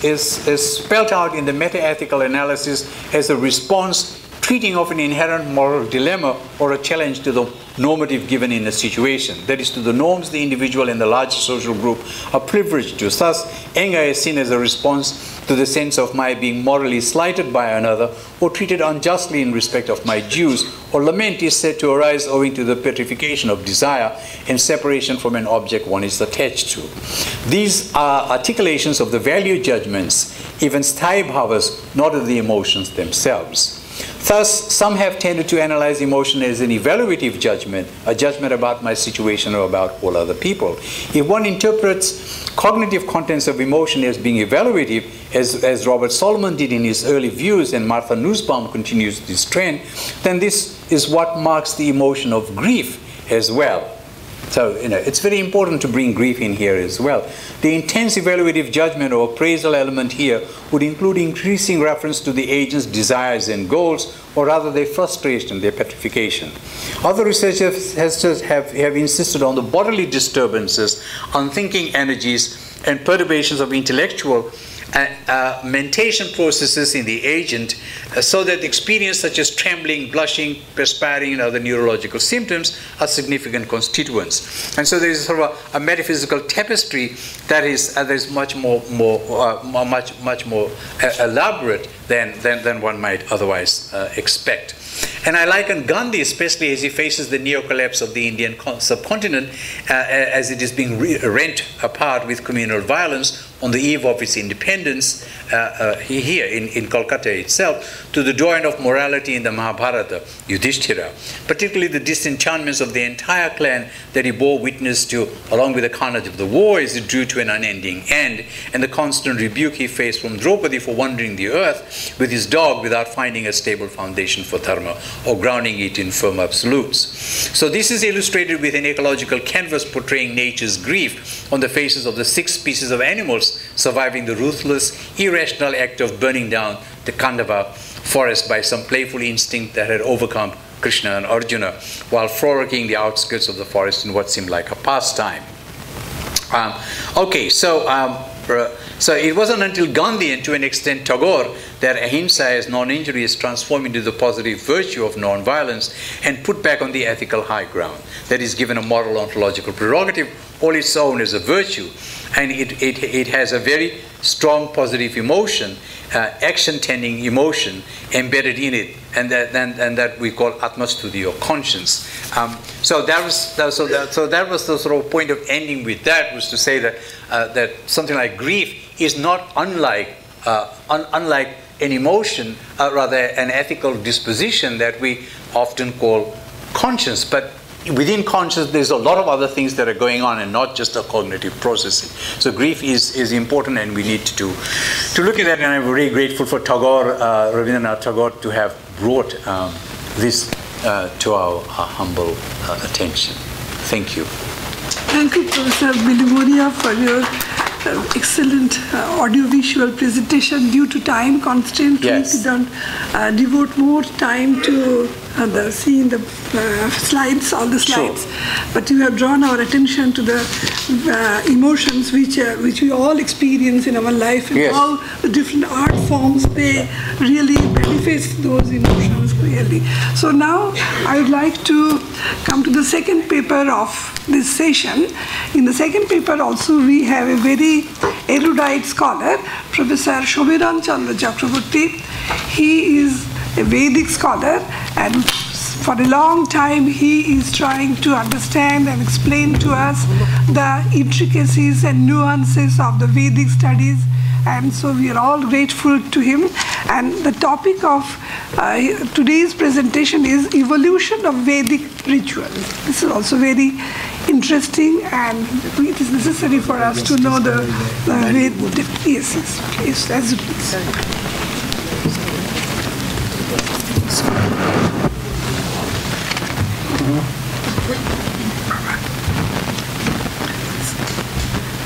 spelled out in the meta-ethical analysis as a response treating of an inherent moral dilemma or a challenge to the normative given in a situation. That is, to the norms the individual and the larger social group are privileged to. Thus, anger is seen as a response to the sense of my being morally slighted by another or treated unjustly in respect of my dues, or lament is said to arise owing to the petrification of desire and separation from an object one is attached to. These are articulations of the value judgments, even sthayi bhavas, not of the emotions themselves. Thus, some have tended to analyze emotion as an evaluative judgment, a judgment about my situation or about all other people. If one interprets cognitive contents of emotion as being evaluative, as Robert Solomon did in his early views, and Martha Nussbaum continues this trend, then this is what marks the emotion of grief as well. So, it's very important to bring grief in here as well. The intense evaluative judgment or appraisal element here would include increasing reference to the agent's desires and goals, or rather their frustration, their petrification. Other researchers have insisted on the bodily disturbances, unthinking energies, and perturbations of intellectual mentation processes in the agent, so that experience such as trembling, blushing, perspiring, and other neurological symptoms are significant constituents. And so there is sort of a metaphysical tapestry that is much more elaborate than one might otherwise expect. And I liken Gandhi, especially as he faces the neo-collapse of the Indian subcontinent, as it is being rent apart with communal violence on the eve of its independence here in Kolkata itself, to the doyen of morality in the Mahabharata, Yudhishthira, particularly the disenchantments of the entire clan that he bore witness to, along with the carnage of the war as it drew to an unending end, and the constant rebuke he faced from Draupadi for wandering the earth with his dog without finding a stable foundation for dharma or grounding it in firm absolutes. So this is illustrated with an ecological canvas portraying nature's grief on the faces of the 6 species of animals surviving the ruthless, irrational act of burning down the Kandava forest by some playful instinct that had overcome Krishna and Arjuna, while frolicking the outskirts of the forest in what seemed like a pastime. So it wasn't until Gandhi and to an extent Tagore that ahimsa as non-injury is transformed into the positive virtue of non-violence and put back on the ethical high ground. That is given a moral ontological prerogative all its own as a virtue, and it has a very strong positive emotion, action-tending emotion embedded in it, and that we call atmastuti or conscience. So that was the sort of point of ending with that, was to say that that something like grief is not unlike an emotion, rather an ethical disposition that we often call conscience. But within conscience, there's a lot of other things that are going on, and not just a cognitive processing. So grief is important, and we need to look at that. And I'm very grateful for Tagore, Rabindranath Tagore, to have brought this to our humble attention. Thank you. Thank you, Professor Bilimoria, for your excellent audiovisual presentation. Due to time constraint, yes, we don't devote more time to seeing the slides, all the slides. Sure. But you have drawn our attention to the emotions which we all experience in our life, and yes, how the different art forms, they really manifest those emotions clearly. So now I would like to come to the second paper of this session. In the second paper also we have a very erudite scholar, Professor Shobiran Chandra Chakraborty. He is a Vedic scholar, and for a long time he is trying to understand and explain to us the intricacies and nuances of the Vedic studies, and so we are all grateful to him. And the topic of today's presentation is evolution of Vedic rituals. This is also very interesting, and it is necessary for us to know the Vedic. Yes, as you please.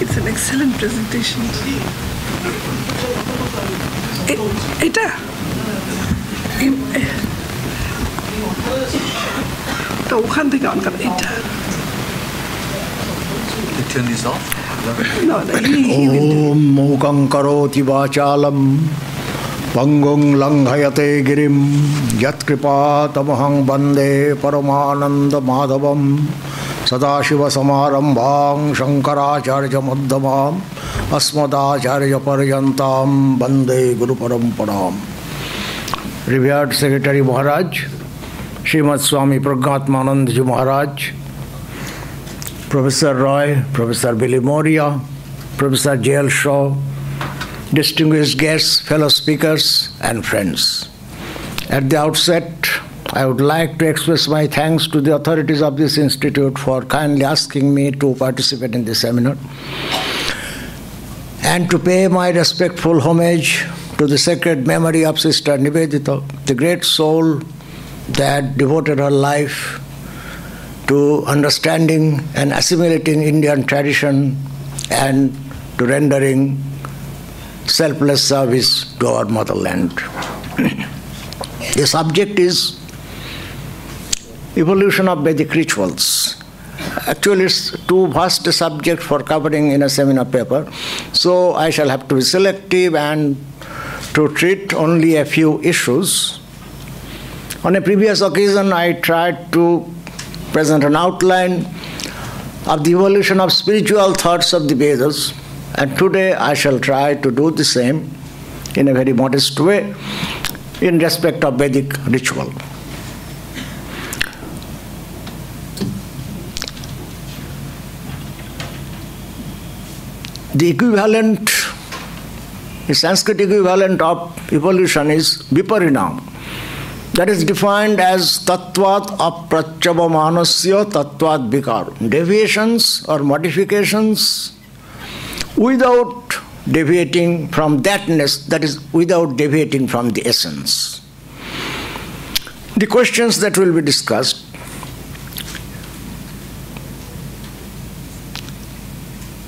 It's an excellent presentation. Turn this off? No, Om Mukhaṁ karoti vācālam Pangong langhayate girim yatkripa tamahang bande paramananda madhavam sadashiva samarambhang shankaracharya madhyamam asmadacharya paryantam bande guru paramparam. Revered Secretary Maharaj, Srimad Swami Pragnatmanand Ji Maharaj, Professor Roy, Professor Billy Moria, Professor J.L. Shaw, distinguished guests, fellow speakers, and friends. At the outset, I would like to express my thanks to the authorities of this institute for kindly asking me to participate in this seminar and to pay my respectful homage to the sacred memory of Sister Nivedita, the great soul that devoted her life to understanding and assimilating Indian tradition and to rendering selfless service to our motherland. The subject is evolution of Vedic rituals. Actually, it's too vast a subject for covering in a seminar paper, so I shall have to be selective and to treat only a few issues. On a previous occasion, I tried to present an outline of the evolution of spiritual thoughts of the Vedas, and today I shall try to do the same in a very modest way in respect of Vedic ritual. The equivalent, the Sanskrit equivalent of evolution is viparinam. That is defined as tattvat aprachyavamanasya tattvat vikar. Deviations or modifications without deviating from thatness, that is, without deviating from the essence. The questions that will be discussed: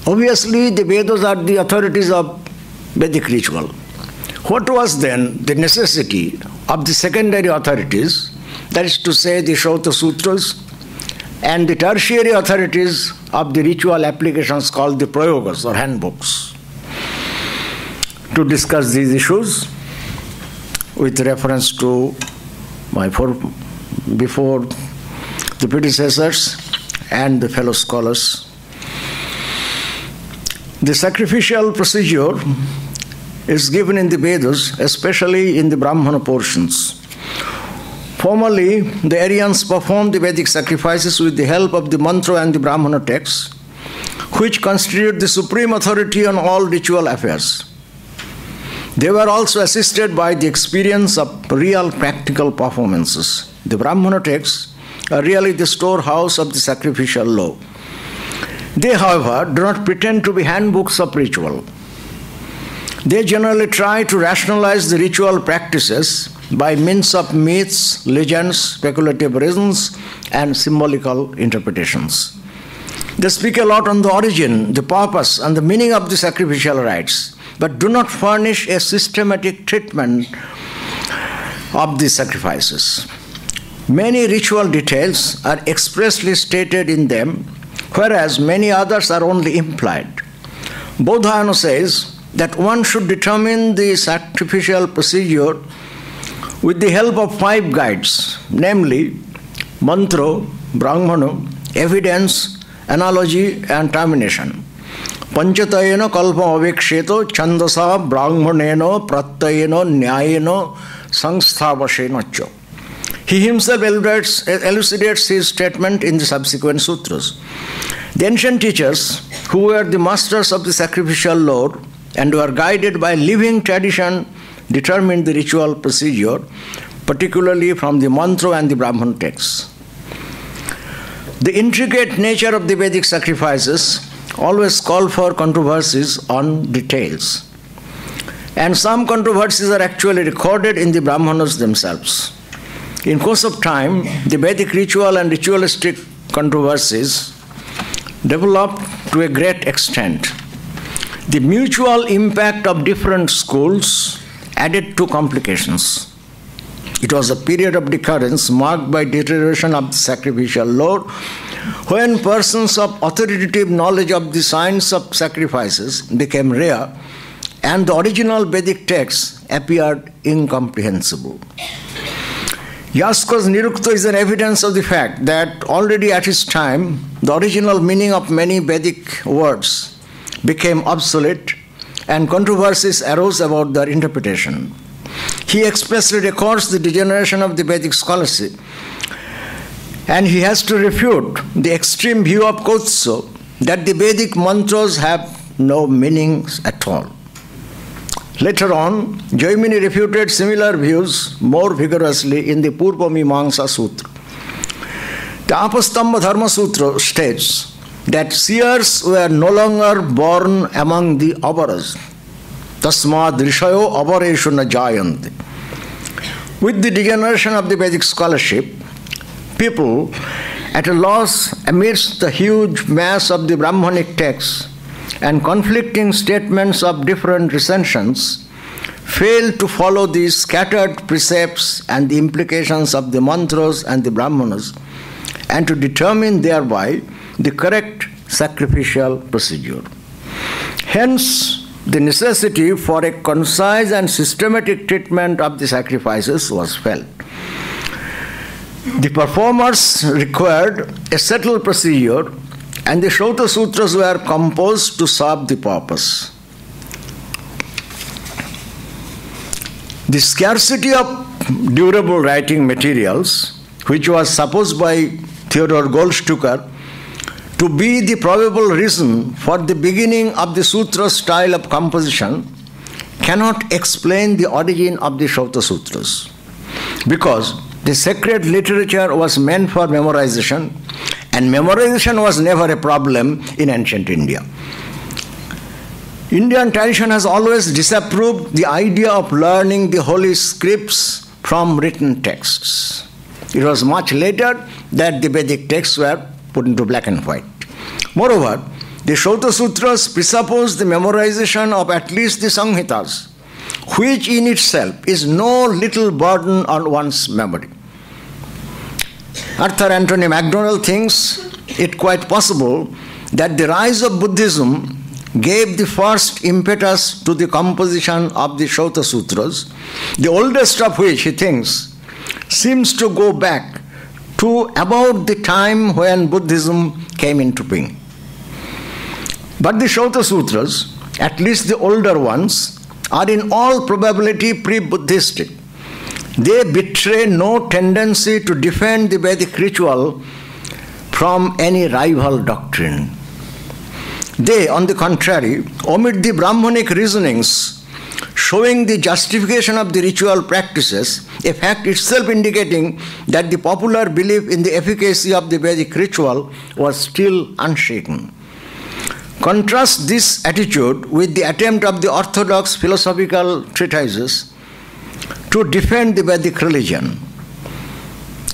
obviously, the Vedas are the authorities of Vedic ritual. What was then the necessity of the secondary authorities, that is to say the Shauta Sutras, and the tertiary authorities of the ritual applications called the Prayogas or handbooks? To discuss these issues with reference to my before the predecessors and the fellow scholars. The sacrificial procedure is given in the Vedas, especially in the Brahmana portions. Formerly, the Aryans performed the Vedic sacrifices with the help of the mantra and the Brahmana texts, which constitute the supreme authority on all ritual affairs. They were also assisted by the experience of real practical performances. The Brahmana texts are really the storehouse of the sacrificial law. They, however, do not pretend to be handbooks of ritual. They generally try to rationalize the ritual practices by means of myths, legends, speculative reasons, and symbolical interpretations. They speak a lot on the origin, the purpose, and the meaning of the sacrificial rites, but do not furnish a systematic treatment of the sacrifices. Many ritual details are expressly stated in them, whereas many others are only implied. Bodhayana says that one should determine the sacrificial procedure with the help of 5 guides, namely mantra, brahmana, evidence, analogy, and termination. Panchatayena kalpa aveksheto chandasa brahmanena pratyayena nyayena sangsthavashena cha. He himself elucidates his statement in the subsequent sutras. The ancient teachers, who were the masters of the sacrificial law and were guided by living tradition, determined the ritual procedure, particularly from the mantra and the Brahman texts. The intricate nature of the Vedic sacrifices always call for controversies on details. And some controversies are actually recorded in the Brahmanas themselves. In course of time, the Vedic ritual and ritualistic controversies developed to a great extent. The mutual impact of different schools added to complications. It was a period of decadence marked by deterioration of the sacrificial law, when persons of authoritative knowledge of the science of sacrifices became rare and the original Vedic texts appeared incomprehensible. Yaska's Nirukta is an evidence of the fact that already at his time, the original meaning of many Vedic words became obsolete and controversies arose about their interpretation. He expressly records the degeneration of the Vedic scholarship, and he has to refute the extreme view of Kotso that the Vedic mantras have no meanings at all. Later on, Jaimini refuted similar views more vigorously in the Purva Mimamsa Sutra. The Apastamba Dharma Sutra states that seers were no longer born among the avaras. Tasmad rishayo avareshu na jayanti. With the degeneration of the Vedic scholarship, people at a loss amidst the huge mass of the Brahmanic texts and conflicting statements of different recensions, failed to follow these scattered precepts and the implications of the mantras and the Brahmanas, and to determine thereby the correct sacrificial procedure. Hence, the necessity for a concise and systematic treatment of the sacrifices was felt. The performers required a settled procedure, and the Shrauta Sutras were composed to serve the purpose. The scarcity of durable writing materials, which was supposed by Theodor Goldstucker to be the probable reason for the beginning of the sutra style of composition, cannot explain the origin of the Shrauta Sutras, because the sacred literature was meant for memorization, and memorization was never a problem in ancient India. Indian tradition has always disapproved the idea of learning the holy scripts from written texts. It was much later that the Vedic texts were put into black and white. Moreover, the Shrauta Sutras presuppose the memorization of at least the Samhitas, which in itself is no little burden on one's memory. Arthur Anthony MacDonald thinks it quite possible that the rise of Buddhism gave the first impetus to the composition of the Shrauta Sutras, the oldest of which, he thinks, seems to go back to about the time when Buddhism came into being. But the Shrauta Sutras, at least the older ones, are in all probability pre-Buddhistic. They betray no tendency to defend the Vedic ritual from any rival doctrine. They, on the contrary, omit the Brahmanic reasonings showing the justification of the ritual practices, a fact itself indicating that the popular belief in the efficacy of the Vedic ritual was still unshaken. Contrast this attitude with the attempt of the orthodox philosophical treatises to defend the Vedic religion.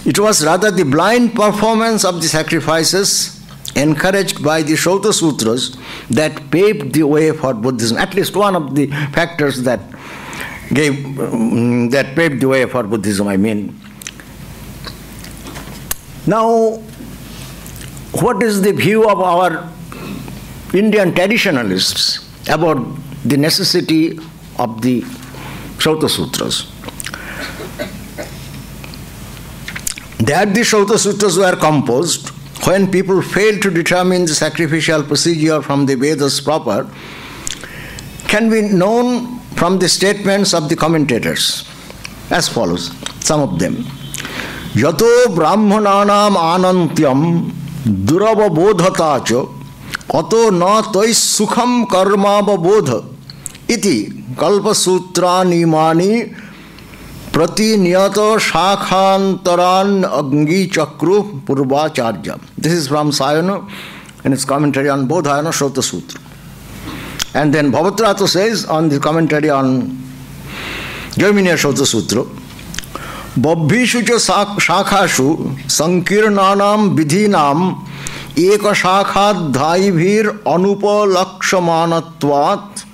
It was rather the blind performance of the sacrifices encouraged by the Shrauta Sutras that paved the way for Buddhism, at least one of the factors that paved the way for Buddhism, I mean. Now, what is the view of our Indian traditionalists about the necessity of the Shrauta Sutras? That the Shrauta Sutras were composed when people failed to determine the sacrificial procedure from the Vedas proper can be known from the statements of the commentators as follows, some of them. Yato brahmananam anantyam durababodhatacho ato na tois sukham karmababodha iti kalpasutrani Pratiniyato Shakhantaran Angi Chakru Purvacharya. This is from Sayana in its commentary on Bodhayana Shrauta Sutra. And then Bhavatrata says on the commentary on Jaiminiya Shrauta Sutra, Babhishu cha Shakhashu Sankirnanam Vidhinam Eka Shakhad Dhaivir Anupalakshamanatvat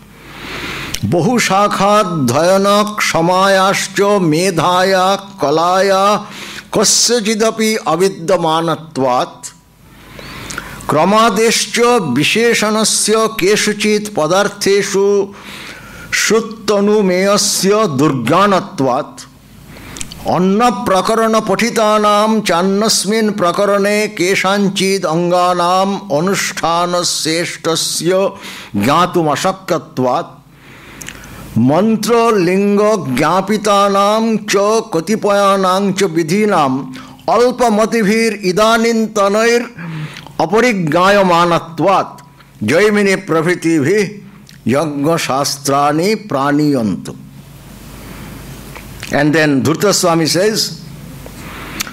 Bahu Shakha Dhayana Kshamayascha Medhaya Kalaya Kasyajidapi Aviddamanatvat Kramadescha Visheshanasya Keshuchit Padartheshu Shuttanumayasya durganatvat Anna prakarana pathitanam channasmin prakarane keshanchid anganam anusthana seshtasya jnatum ashakkatvat Mantra linga jnapitanam cha katipayanam cha vidhinam alpa mativir idanintanair aparigayamanatvat jaimini pravritivhi yagna shastrani praniyantu. And then Dhurta Swami says,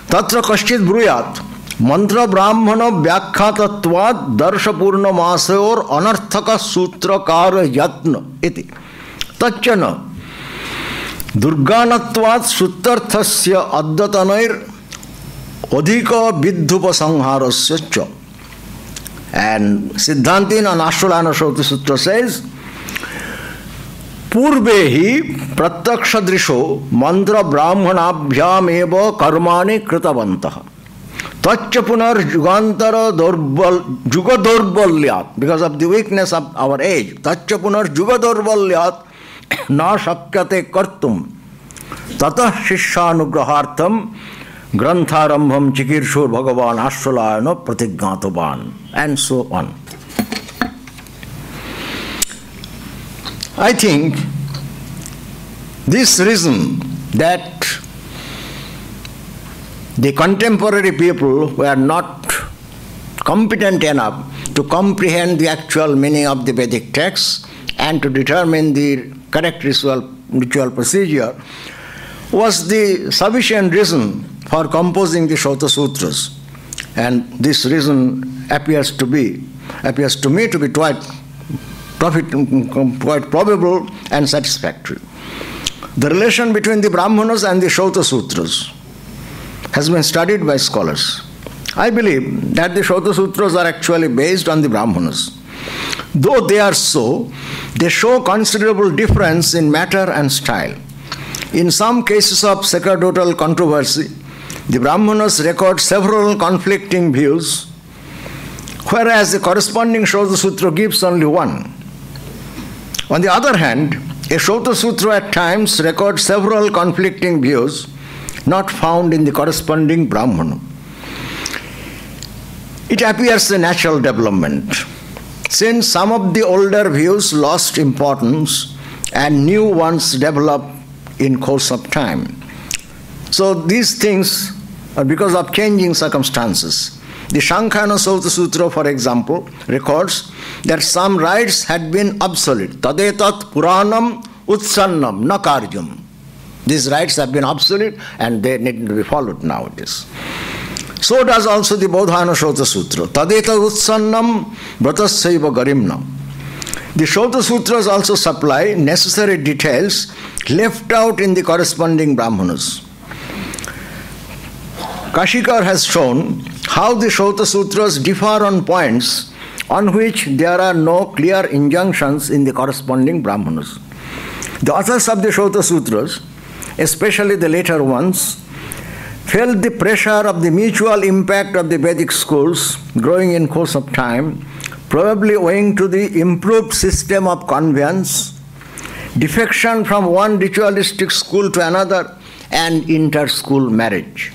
Tatra kaschid bruyat mantra brahmana vyakhatatvat darshapurna masayor anarthaka sutrakara yatna iti tachana durganatvat suttarthasya addatanair adhika vidhupa sangharasya cha. And Siddhanti in Ashtalana Shruti Sutra says, Purbehi pratyakshadrisho mantra brahmanabhyam eva karmani kritavantaha. Tacha punar jugantara jugadorbalyat, because of the weakness of our age, tacha punar jugadorbalyat na shakyate kartum tatah shishyanugrahartham grantharambham chikirshur bhagavan ashtalayana pratignatavan, and so on. I think this reason that the contemporary people were not competent enough to comprehend the actual meaning of the Vedic texts and to determine the correct ritual procedure was the sufficient reason for composing the Shauta Sutras. And this reason appears to me to be quite probable and satisfactory. The relation between the Brahmanas and the Shauta Sutras has been studied by scholars. I believe that the Shauta Sutras are actually based on the Brahmanas. Though they are so, they show considerable difference in matter and style. In some cases of sacerdotal controversy, the Brahmanas record several conflicting views, whereas the corresponding Shauta Sutra gives only one. On the other hand, a Shauta Sutra at times records several conflicting views not found in the corresponding Brahmana. It appears a natural development, since some of the older views lost importance and new ones developed in course of time. So these things are because of changing circumstances. The Shankhana Shauta Sutra, for example, records that some rites had been obsolete. Tadetat Puranam Utsannam Nakarjam. These rites have been obsolete and they need to be followed nowadays. So does also the Bodhana Shauta Sutra. Tadetat Utsannam Vratasaiva Garimna. The Shauta Sutras also supply necessary details left out in the corresponding Brahmanas. Kashikar has shown how the Shauta Sutras differ on points on which there are no clear injunctions in the corresponding Brahmanas. The authors of the Shauta Sutras, especially the later ones, felt the pressure of the mutual impact of the Vedic schools growing in course of time, probably owing to the improved system of conveyance, defection from one ritualistic school to another, and inter-school marriage.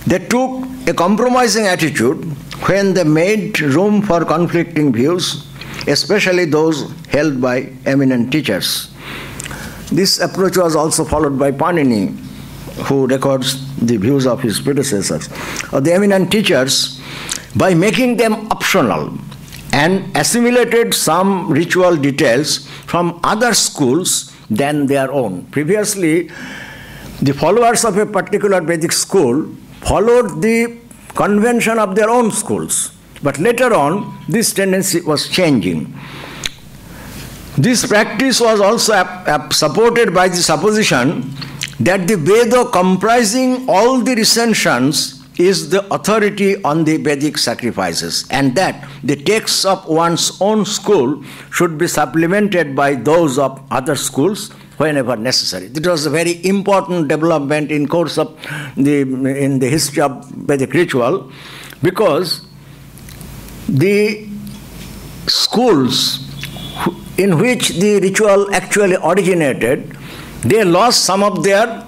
They took a compromising attitude when they made room for conflicting views, especially those held by eminent teachers. This approach was also followed by Panini, who records the views of his predecessors. The eminent teachers, by making them optional and assimilated some ritual details from other schools than their own. Previously, the followers of a particular Vedic school followed the convention of their own schools. But later on, this tendency was changing. This practice was also supported by the supposition that the Veda comprising all the recensions is the authority on the Vedic sacrifices, and that the texts of one's own school should be supplemented by those of other schools whenever necessary. It was a very important development in course of in the history of Vedic ritual, because the schools in which the ritual actually originated, they lost some of their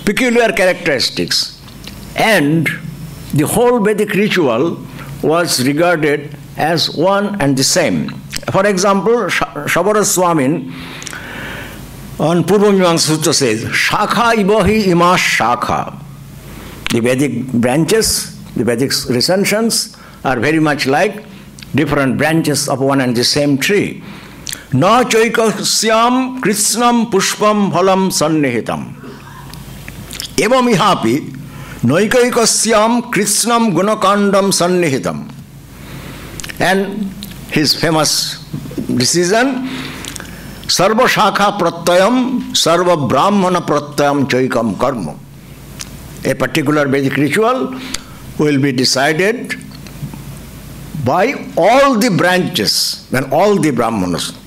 peculiar characteristics, and the whole Vedic ritual was regarded as one and the same. For example, Shabara Swamin on Purvamimamsa Sutra says, Shakha ibahi imas shakha. The Vedic branches, the Vedic recensions are very much like different branches of one and the same tree. Na chaikasyam krishnam pushpam phalam sannihitam. Evam ihapi noikaikasyam krishnam gunakandam sannihitam. And his famous decision, Sarva Shakha Pratyayam, Sarva Brahmana Pratyayam Chaikam Karma. A particular Vedic ritual will be decided by all the branches and all the Brahmanas.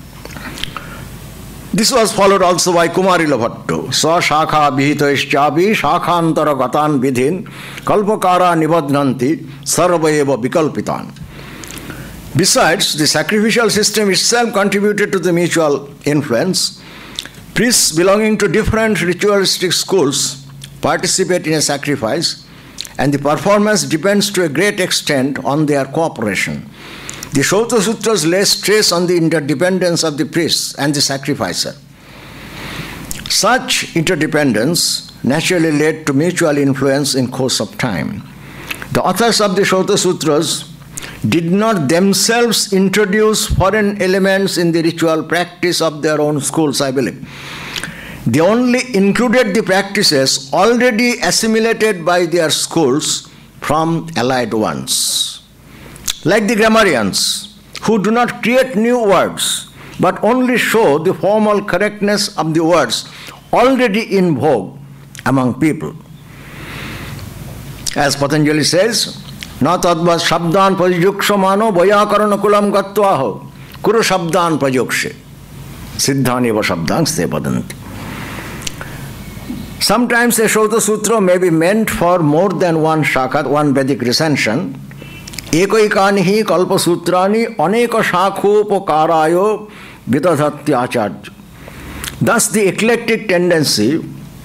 This was followed also by Kumarila Bhattu. Sa Shakha Bihitaishchabi Shakhantara Gatan Vidhin Kalpakara Nibadnanti Sarvaeva Vikalpitan. Besides, the sacrificial system itself contributed to the mutual influence. Priests belonging to different ritualistic schools participate in a sacrifice, and the performance depends to a great extent on their cooperation. The Shauta Sutras lay stress on the interdependence of the priests and the sacrificer. Such interdependence naturally led to mutual influence in course of time. The authors of the Shauta Sutras did not themselves introduce foreign elements in the ritual practice of their own schools, I believe. They only included the practices already assimilated by their schools from allied ones. Like the grammarians, who do not create new words, but only show the formal correctness of the words already in vogue among people. As Patanjali says, Na tadva shabdan prajukshamano vayakarana kulam gatvaho kuru shabdan prajukshe siddhani va shabdan ste padanti. Sometimes a Shauta Sutra may be meant for more than one shaka, one Vedic recension. Ekaikani hi kalpa sutrani aneka shakhopakarayo vidadhatyacharya. Thus the eclectic tendency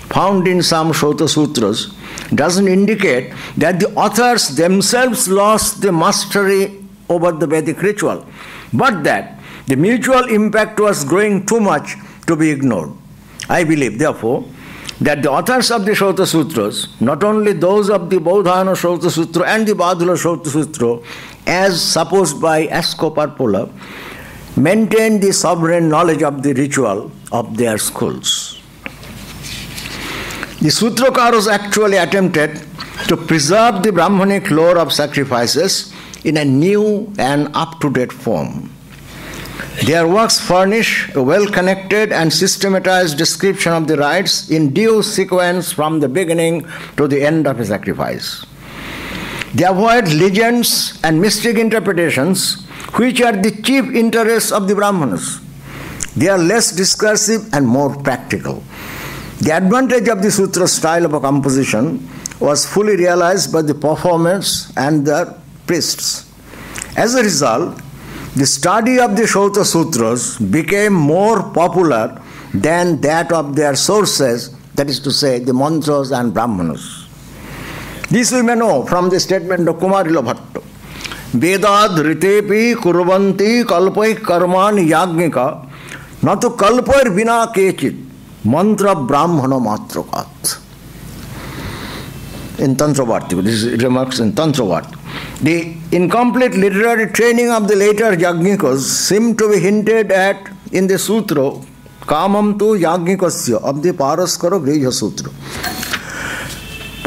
found in some Shauta Sutras doesn't indicate that the authors themselves lost the mastery over the Vedic ritual, but that the mutual impact was growing too much to be ignored. I believe, therefore, that the authors of the Shauta Sutras, not only those of the Bodhayana Shauta Sutra and the Badula Shauta Sutra, as supposed by Ascoparpola, maintained the sovereign knowledge of the ritual of their schools. The Sutrakaras actually attempted to preserve the Brahmanic lore of sacrifices in a new and up-to-date form. Their works furnish a well-connected and systematized description of the rites in due sequence from the beginning to the end of a sacrifice. They avoid legends and mystic interpretations, which are the chief interests of the Brahmanas. They are less discursive and more practical. The advantage of the sutra style of a composition was fully realized by the performers and the priests. As a result, the study of the Shauta Sutras became more popular than that of their sources, that is to say, the mantras and brahmanas. This we may know from the statement of Kumarila Bhattu. Vedad ritepi kurvanti kalpai karmani yagnika natu kalpair vina kechit mantra brahmana matrakat. In Tantravarti, this is remarks in Tantravarti. The incomplete literary training of the later Yajñikas seem to be hinted at in the sutra Kamam tu Yajñikasya of the Paraskara Grihya Sutra,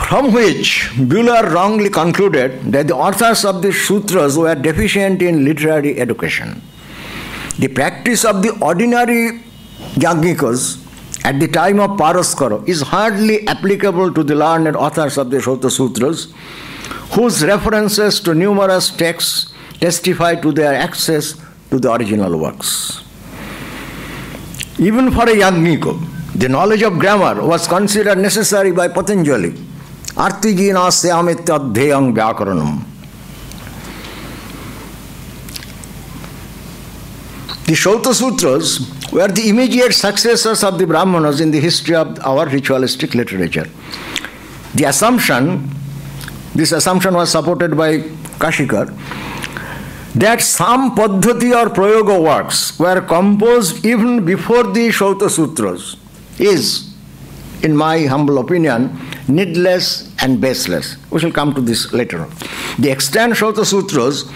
from which Buehler wrongly concluded that the authors of the sutras were deficient in literary education. The practice of the ordinary Yajñikas at the time of Paraskara is hardly applicable to the learned authors of the Shauta Sutras, whose references to numerous texts testify to their access to the original works. Even for a Yajñika, the knowledge of grammar was considered necessary by Patanjali. Artijina syamityadhyayam vyakaranam. The Shauta Sutras were the immediate successors of the Brahmanas in the history of our ritualistic literature. This assumption was supported by Kashikar, that some Paddhati or Prayoga works were composed even before the Shauta Sutras is, in my humble opinion, needless and baseless. We shall come to this later on. The extant Shauta Sutras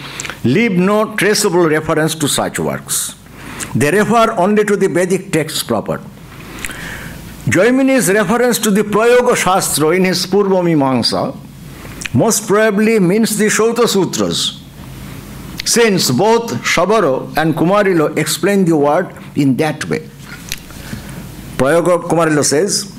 leave no traceable reference to such works. They refer only to the Vedic texts proper. Jaimini's reference to the Prayoga Shastra in his Purva Mimamsa most probably means the Shauta Sutras, since both Shabaro and Kumarilo explain the word in that way. Prayoga Kumarilo says,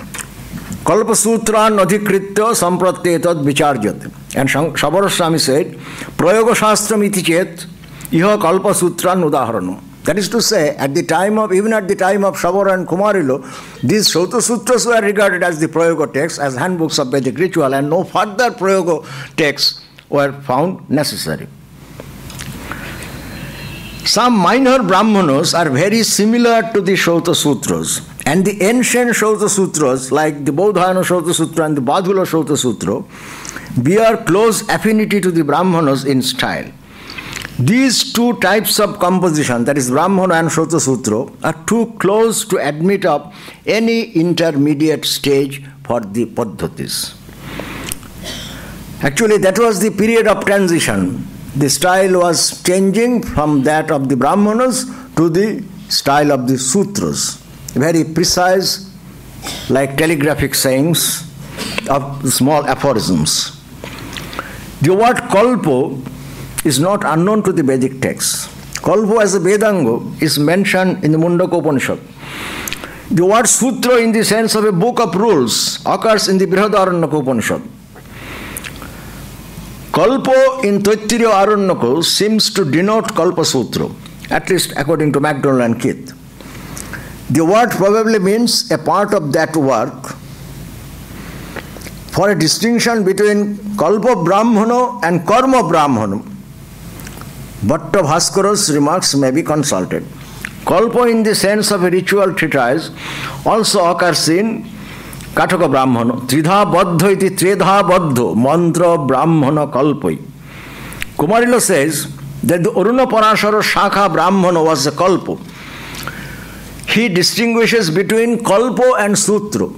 Kalpa Sutran adhikritya sampratyetat vicharjat. And Shabaro Swami said, Prayoga Shastram iti chet, iha Kalpa Sutran udaharanam. That is to say, even at the time of Shabara and Kumarilo, these Shauta Sutras were regarded as the Prayoga texts, as handbooks of Vedic ritual, and no further Prayoga texts were found necessary. Some minor Brahmanas are very similar to the Shauta Sutras, and the ancient Shauta Sutras, like the Bodhayana Shauta Sutra and the Badhula Shauta Sutra, bear close affinity to the Brahmanas in style. These two types of composition, that is Brahmana and Shauta Sutra, are too close to admit of any intermediate stage for the Paddhatis. Actually, that was the period of transition. The style was changing from that of the Brahmanas to the style of the Sutras. Very precise, like telegraphic sayings of small aphorisms. The word Kalpo is not unknown to the Vedic texts. Kalpo as a Vedanga is mentioned in the Mundaka Upanishad. The word Sutra in the sense of a book of rules occurs in the Brihadaranyaka Upanishad. Kalpo in Taittiriya Aranyaka seems to denote Kalpa Sutra, at least according to MacDonald and Keith. The word probably means a part of that work. For a distinction between Kalpa Brahmana and Karma Brahmana, Bhatta Bhaskara's remarks may be consulted. Kalpa in the sense of a ritual treatise also occurs in Kataka Brahmana, Tridha Baddha iti Tredha Baddha, Mantra Brahmana Kalpai. Kumarilo says that the Aruna Parashara Shakha Brahmana was a Kalpa. He distinguishes between Kalpa and Sutra,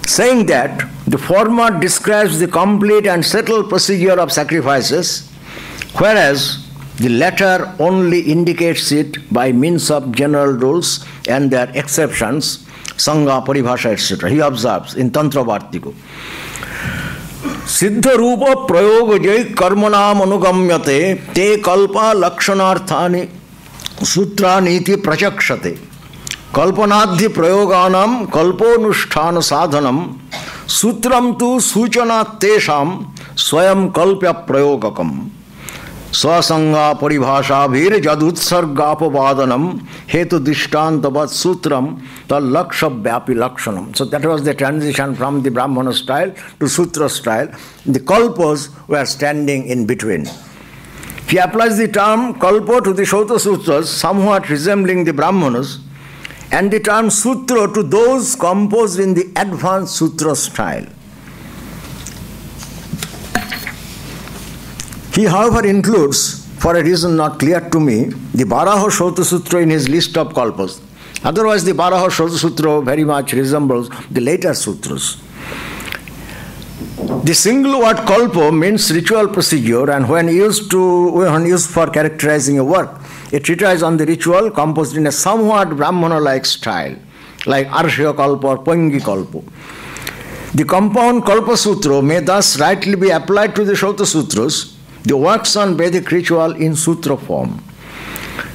saying that the former describes the complete and settled procedure of sacrifices, whereas the latter only indicates it by means of general rules and their exceptions, Sangha, Paribhasha, etc. He observes in Tantra Vartiko. Siddha Rupa Prayoga Jai Karmanam Anugamyate Te Kalpa Lakshanarthani Sutrani iti Prachakshate Kalpanadhi Prayoganam Kalponusthana Sadhanam Sutram tu Suchana Tesham Swayam Kalpya Prayogakam Swasanga Paribhasha Bhir Jadutsargapabadanam Hetu Dishtantavat Sutram Ta Laksha Vyapi Lakshanam. So that was the transition from the Brahmana style to Sutra style. The Kalpas were standing in between. He applies the term Kalpa to the Shauta Sutras, somewhat resembling the Brahmanas, and the term Sutra to those composed in the advanced Sutra style. He, however, includes, for a reason not clear to me, the Baraha Shauta Sutra in his list of kalpas. Otherwise, the Baraha Shauta Sutra very much resembles the later sutras. The single word kalpa means ritual procedure, and when used for characterizing a work, a treatise on the ritual composed in a somewhat Brahmana-like style, like Arshya Kalpa or Pangi Kalpa. The compound Kalpa Sutra may thus rightly be applied to the Shauta Sutras, the works on Vedic ritual in sutra form.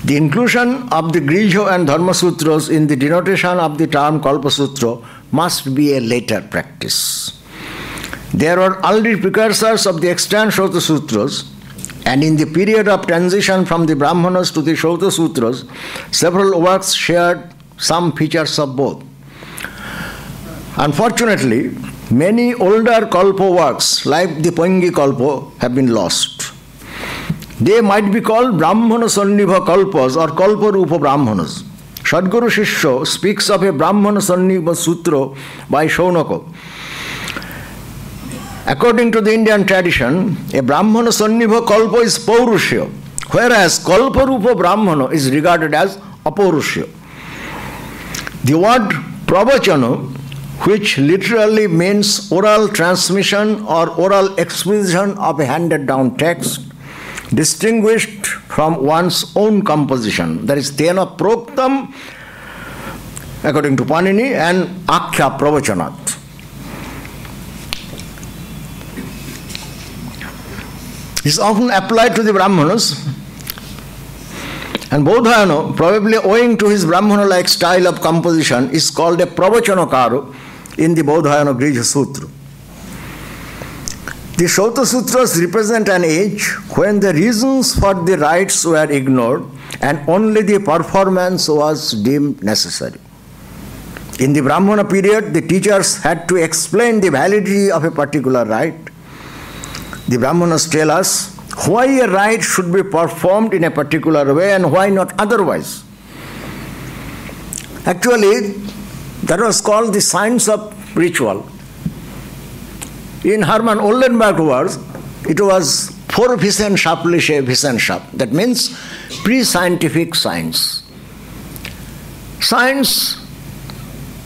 The inclusion of the Grihya and Dharma Sutras in the denotation of the term Kalpa Sutra must be a later practice. There were early precursors of the extant Shauta Sutras, and in the period of transition from the Brahmanas to the Shauta Sutras, several works shared some features of both. Unfortunately, many older Kalpa works, like the Pangi Kalpa, have been lost. They might be called Brahmana Sannibha Kalpas or Kalparupa Brahmanas. Sadguru Shishya speaks of a Brahmana Sannibha Sutra by Shaunaka. According to the Indian tradition, a Brahmana Sannibha Kalpa is Paurushya, whereas Kalparupa Brahmana is regarded as Apaurushya. The word Pravachana, which literally means oral transmission or oral exposition of a handed down text, distinguished from one's own composition. That is Tena Proktam, according to Panini, and Akhya Pravachanat. Is often applied to the Brahmanas, and Bodhayana, probably owing to his Brahmana-like style of composition, is called a Pravachanakara in the Bodhayana Grija Sutra. The Shauta Sutras represent an age when the reasons for the rites were ignored and only the performance was deemed necessary. In the Brahmana period, the teachers had to explain the validity of a particular rite. The Brahmanas tell us why a rite should be performed in a particular way and why not otherwise. Actually, that was called the science of ritual. In Hermann Oldenburg's words, it was Vorwissenschaftliche Wissenschaft. That means pre-scientific science. Science,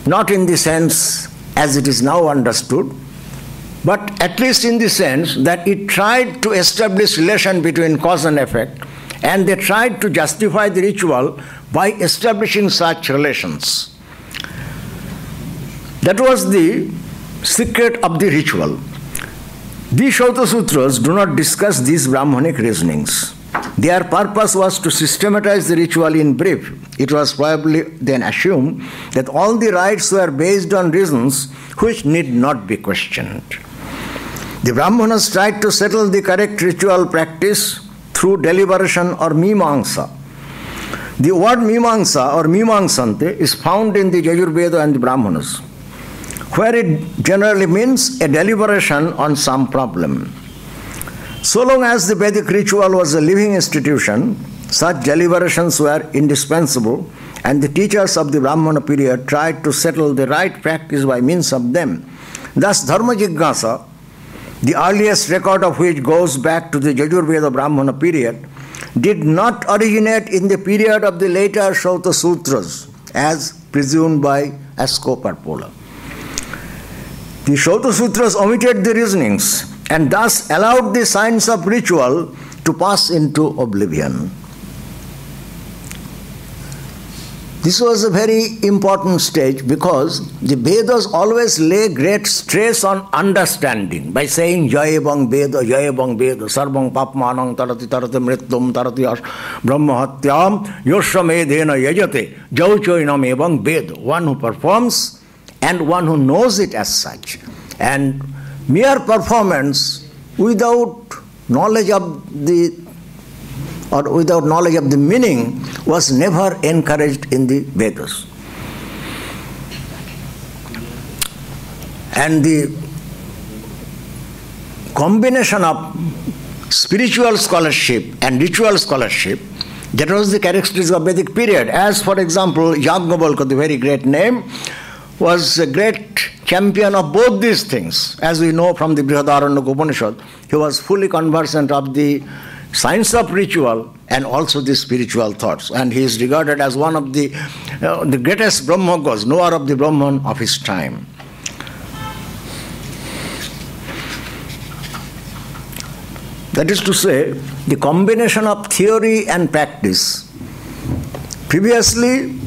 not in the sense as it is now understood, but at least in the sense that it tried to establish relation between cause and effect, and they tried to justify the ritual by establishing such relations. That was the secret of the ritual. The Shauta Sutras do not discuss these Brahmanic reasonings. Their purpose was to systematize the ritual in brief. It was probably then assumed that all the rites were based on reasons which need not be questioned. The Brahmanas tried to settle the correct ritual practice through deliberation or mimamsa. The word mimamsa or mimangsante is found in the Yajurveda and the Brahmanas, where it generally means a deliberation on some problem. So long as the Vedic ritual was a living institution, such deliberations were indispensable, and the teachers of the Brahmana period tried to settle the right practice by means of them. Thus, Dharma Jignasa, the earliest record of which goes back to the Yajurveda Brahmana period, did not originate in the period of the later Shauta Sutras, as presumed by Asko Parpola. The Shauta Sutras omitted the reasonings and thus allowed the science of ritual to pass into oblivion. This was a very important stage because the Vedas always lay great stress on understanding by saying Jayabang Veda, Sarvang Papmanang Tarati Tarati Mritum Tarati Brahmahatyam Yoshamedena Yajate Jauchoinam Evang Veda, one who performs and one who knows it as such. And mere performance without knowledge of the meaning was never encouraged in the Vedas. And the combination of spiritual scholarship and ritual scholarship, that was the characteristics of Vedic period. As for example, Yajnavalkya, the very great name, was a great champion of both these things. As we know from the Brihadaranyaka Upanishad, he was fully conversant of the science of ritual and also the spiritual thoughts. And he is regarded as one of the greatest Brahmagas, knower of the Brahman of his time. That is to say, the combination of theory and practice. Previously,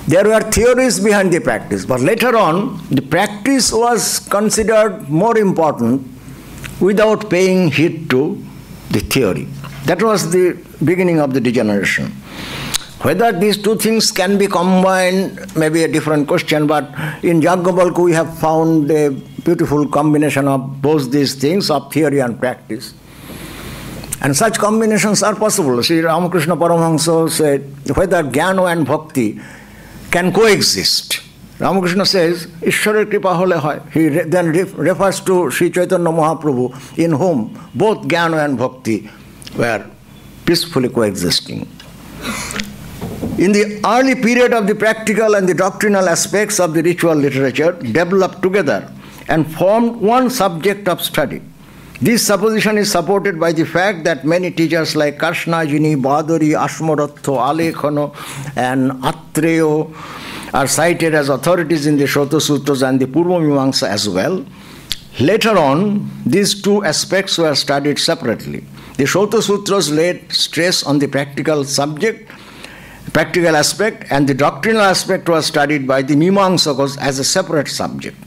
there were theories behind the practice, but later on, the practice was considered more important without paying heed to the theory. That was the beginning of the degeneration. Whether these two things can be combined may be a different question, but in Yajnavalkya we have found a beautiful combination of both these things, of theory and practice. And such combinations are possible. Sri Ramakrishna Paramahansa said, whether jnana and bhakti can coexist. Ramakrishna says, Ishwarar kripa hole hoy. He then refers to Sri Chaitanya Mahaprabhu, in whom both jnana and bhakti were peacefully coexisting. In the early period of the practical and the doctrinal aspects of the ritual literature developed together and formed one subject of study. This supposition is supported by the fact that many teachers like Karshnajini, Baduri, Ashmoratho, Alekhano, and Atreyo are cited as authorities in the Shota Sutras and the Purva Mimamsa as well. Later on, these two aspects were studied separately. The Shota Sutras laid stress on the practical aspect, and the doctrinal aspect was studied by the Mimamsakas as a separate subject.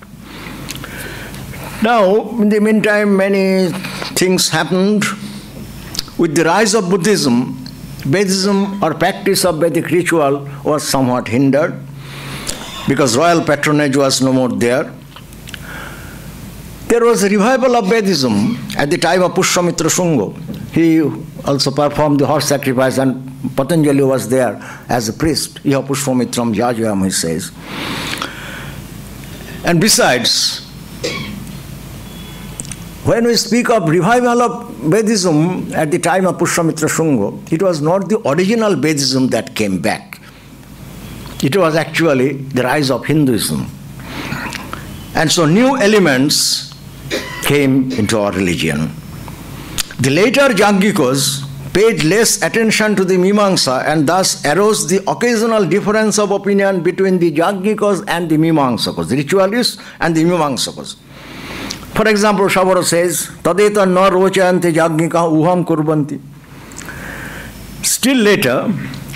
Now, in the meantime, many things happened. With the rise of Buddhism, Vedism or practice of Vedic ritual was somewhat hindered because royal patronage was no more there. There was a revival of Vedism at the time of Pushyamitra Shunga. He also performed the horse sacrifice, and Patanjali was there as a priest. Iha Pushyamitram Jajayam, he says. And besides, when we speak of revival of Vedism at the time of Pushyamitra Shunga, it was not the original Vedism that came back. It was actually the rise of Hinduism. And so new elements came into our religion. The later Jaggikas paid less attention to the Mimamsa and thus arose the occasional difference of opinion between the Jaggikas and the Mimamsakas, the ritualists and the Mimamsakas. For example, Shabara says, Tadeta na rochayante Jaggika uham kurbanti. Still later,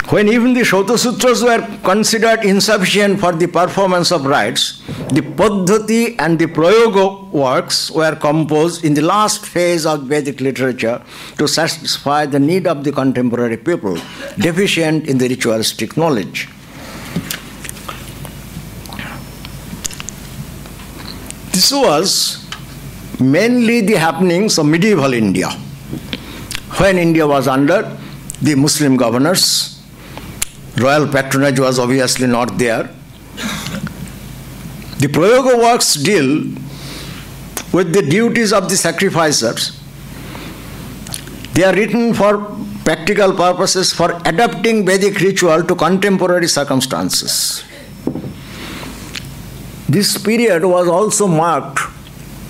when even the Shota Sutras were considered insufficient for the performance of rites, the Paddhati and the Prayoga works were composed in the last phase of Vedic literature to satisfy the need of the contemporary people, deficient in the ritualistic knowledge. This was mainly the happenings of medieval India, when India was under the Muslim governors. Royal patronage was obviously not there. The Prayoga works deal with the duties of the sacrificers. They are written for practical purposes, for adapting Vedic ritual to contemporary circumstances. This period was also marked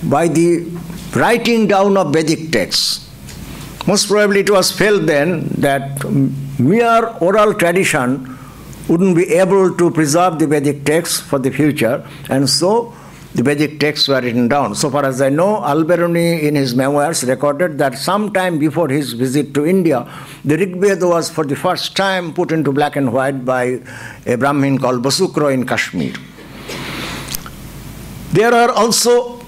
by the writing down of Vedic texts. Most probably it was felt then that mere oral tradition wouldn't be able to preserve the Vedic texts for the future, and so the Vedic texts were written down. So far as I know, Al-Biruni in his memoirs recorded that sometime before his visit to India, the Rig Veda was for the first time put into black and white by a Brahmin called Basukra in Kashmir. There are also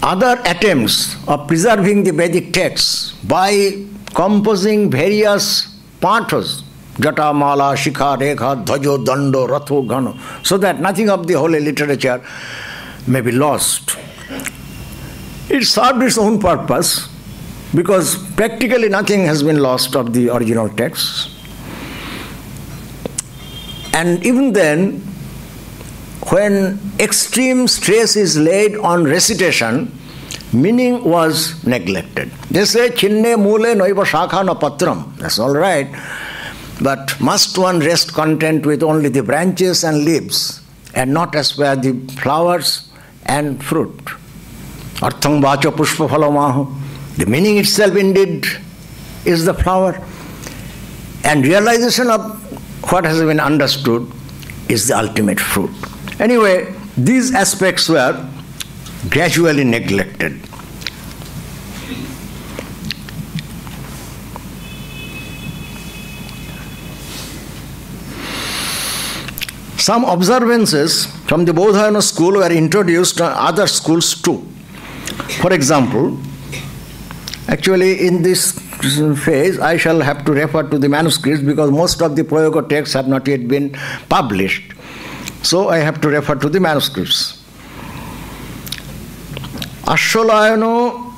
other attempts of preserving the Vedic texts by composing various pathas, Jata, Mala, Shikha, Rekha, Dhajo, Dando, Ratho, Gano, so that nothing of the holy literature may be lost. It served its own purpose because practically nothing has been lost of the original texts. And even then, when extreme stress is laid on recitation, meaning was neglected. They say, Chinne mule noiva shakha na patram. That's all right. But must one rest content with only the branches and leaves and not aspire the flowers and fruit? Artham vacha pushpa phalamaho. The meaning itself indeed is the flower. And realization of what has been understood is the ultimate fruit. Anyway, these aspects were gradually neglected. Some observances from the Bodhayana school were introduced to other schools too. For example, actually in this phase I shall have to refer to the manuscripts because most of the Prayoga texts have not yet been published. So I have to refer to the manuscripts. Ashwalayano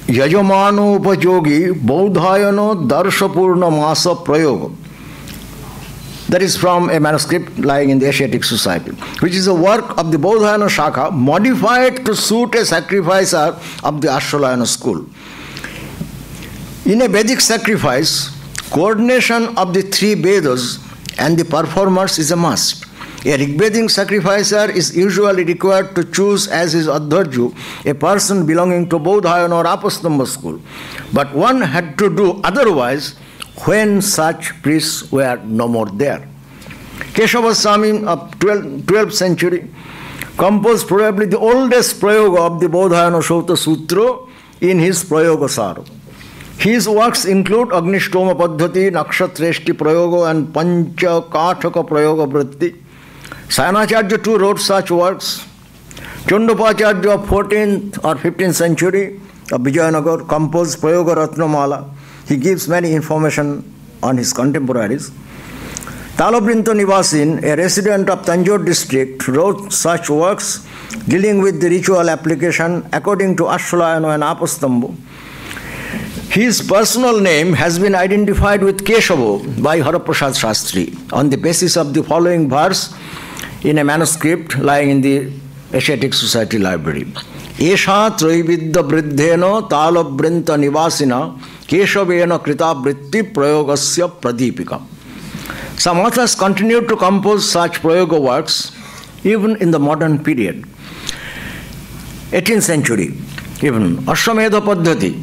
Yajamano Upajogi Bodhayano Darshapurna Masa Prayoga. That is from a manuscript lying in the Asiatic Society, which is a work of the Bodhayana Shakha modified to suit a sacrificer of the Ashwalayana school. In a Vedic sacrifice, coordination of the three Vedas and the performers is a must. A Rigvedic sacrificer is usually required to choose as his Adharju a person belonging to Bodhayana or Apastamba school. But one had to do otherwise when such priests were no more there. Keshava Swami of 12th century composed probably the oldest prayoga of the Bodhayana Shauta Sutra in his Prayoga Sara. His works include Agnishtoma Paddhati, Nakshatreshti Prayoga and Pancha Kathaka Prayoga Vritti. Sayanacharya too wrote such works. Chundapacharya of 14th or 15th century of Vijayanagar composed Prayoga Ratnamala. He gives many information on his contemporaries. Talabrinta Nivasin, a resident of Tanjore district, wrote such works dealing with the ritual application according to Ashwalayana and Apastambu. His personal name has been identified with Keshava by Haraprasad Shastri on the basis of the following verse in a manuscript lying in the Asiatic Society Library. Esha Traividya Briddhena Talabrinta Nivasina Keshavena Krita Vritti Prayogasya Pradipika. Some authors continued to compose such Prayoga works even in the modern period. 18th century, even Ashwamedha Paddhati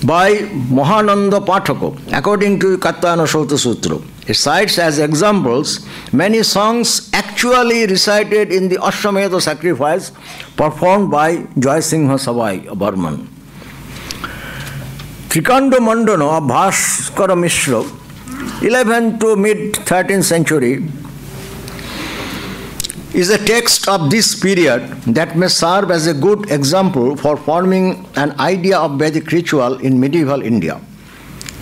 by Mahananda Pathaka, according to Katyayana Shauta Sutra. It cites as examples many songs actually recited in the Ashwamedha sacrifice performed by Jayasingha Savai, a Burman. Trikanda Mandana of Bhaskara Mishra, 11th to mid-13th century, is a text of this period that may serve as a good example for forming an idea of Vedic ritual in medieval India.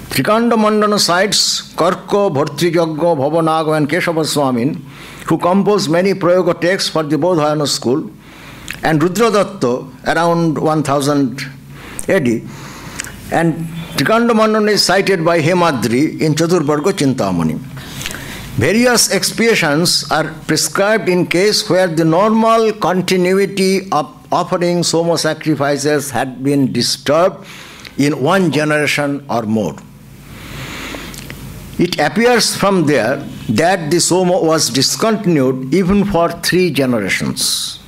Trikanda Mandana cites Karko, Bhartrijagga, Bhavanaga and Keshava Swamin, who composed many Prayoga texts for the Bodhayana school, and Rudradatta around 1000 AD. And Trikanda Mandana is cited by Hemadri in Chaturvarga Chintamani. Various expiations are prescribed in case where the normal continuity of offering soma sacrifices had been disturbed in one generation or more. It appears from there that the soma was discontinued even for 3 generations.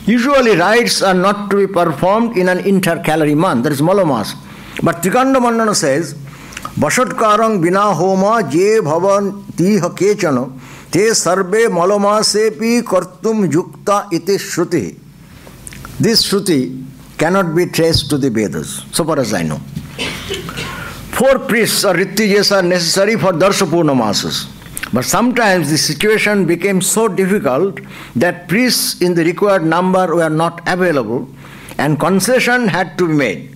Usually rites are not to be performed in an intercalary month, that is Malamas. But Trikanda Mandana says, Vashatkarang bina homa je bhavan tiha kechana te sarve malamasepi kartum yukta iti shruti. This shruti cannot be traced to the Vedas, so far as I know. 4 priests or ritijas are necessary for Darsha Purnamasas. But sometimes the situation became so difficult that priests in the required number were not available and concession had to be made.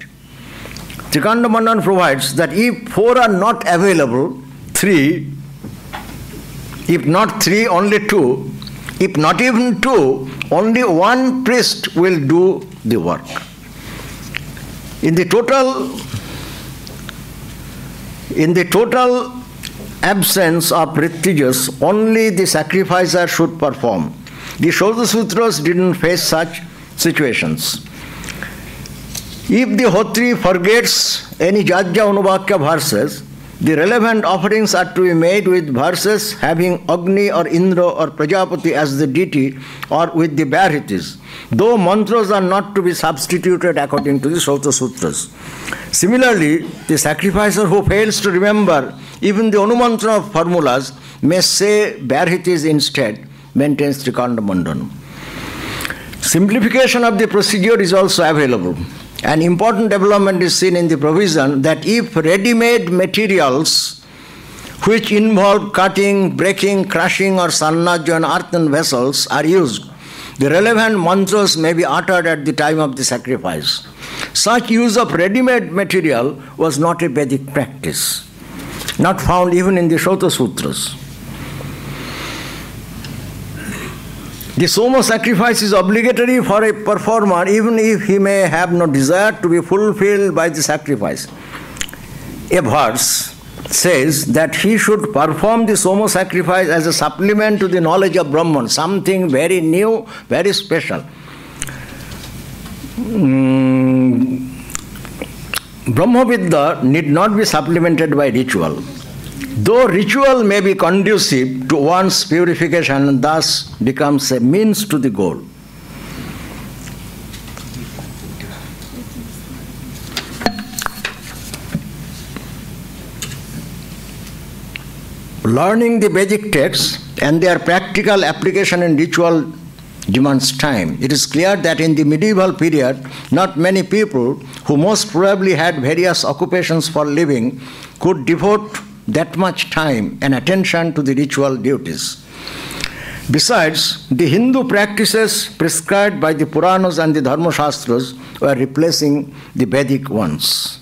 Trikanda Mandana provides that if 4 are not available, 3, if not 3, only 2, if not even 2, only 1 priest will do the work. In the total absence of ritijas, only the sacrificer should perform. The Shauta Sutras didn't face such situations. If the Hotri forgets any Jajja Anubhakya verses, the relevant offerings are to be made with verses having Agni or Indra or Prajapati as the deity or with the Barhitis, though mantras are not to be substituted according to the Shauta Sutras. Similarly, the sacrificer who fails to remember even the Anumantra formulas may say Barhitis instead, maintains Trikanda Mandana. Simplification of the procedure is also available. An important development is seen in the provision that if ready-made materials which involve cutting, breaking, crushing or sannajya and earthen vessels are used, the relevant mantras may be uttered at the time of the sacrifice. Such use of ready-made material was not a Vedic practice, not found even in the Shauta Sutras. The soma sacrifice is obligatory for a performer even if he may have no desire to be fulfilled by the sacrifice. A verse says that he should perform the soma sacrifice as a supplement to the knowledge of Brahman, something very new, very Brahmavidya need not be supplemented by ritual. Though ritual may be conducive to one's purification and thus becomes a means to the goal. Learning the Vedic texts and their practical application in ritual demands time. It is clear that in the medieval period, not many people who most probably had various occupations for living could devote that much time and attention to the ritual duties. Besides, the Hindu practices prescribed by the Puranas and the Dharma Shastras were replacing the Vedic ones.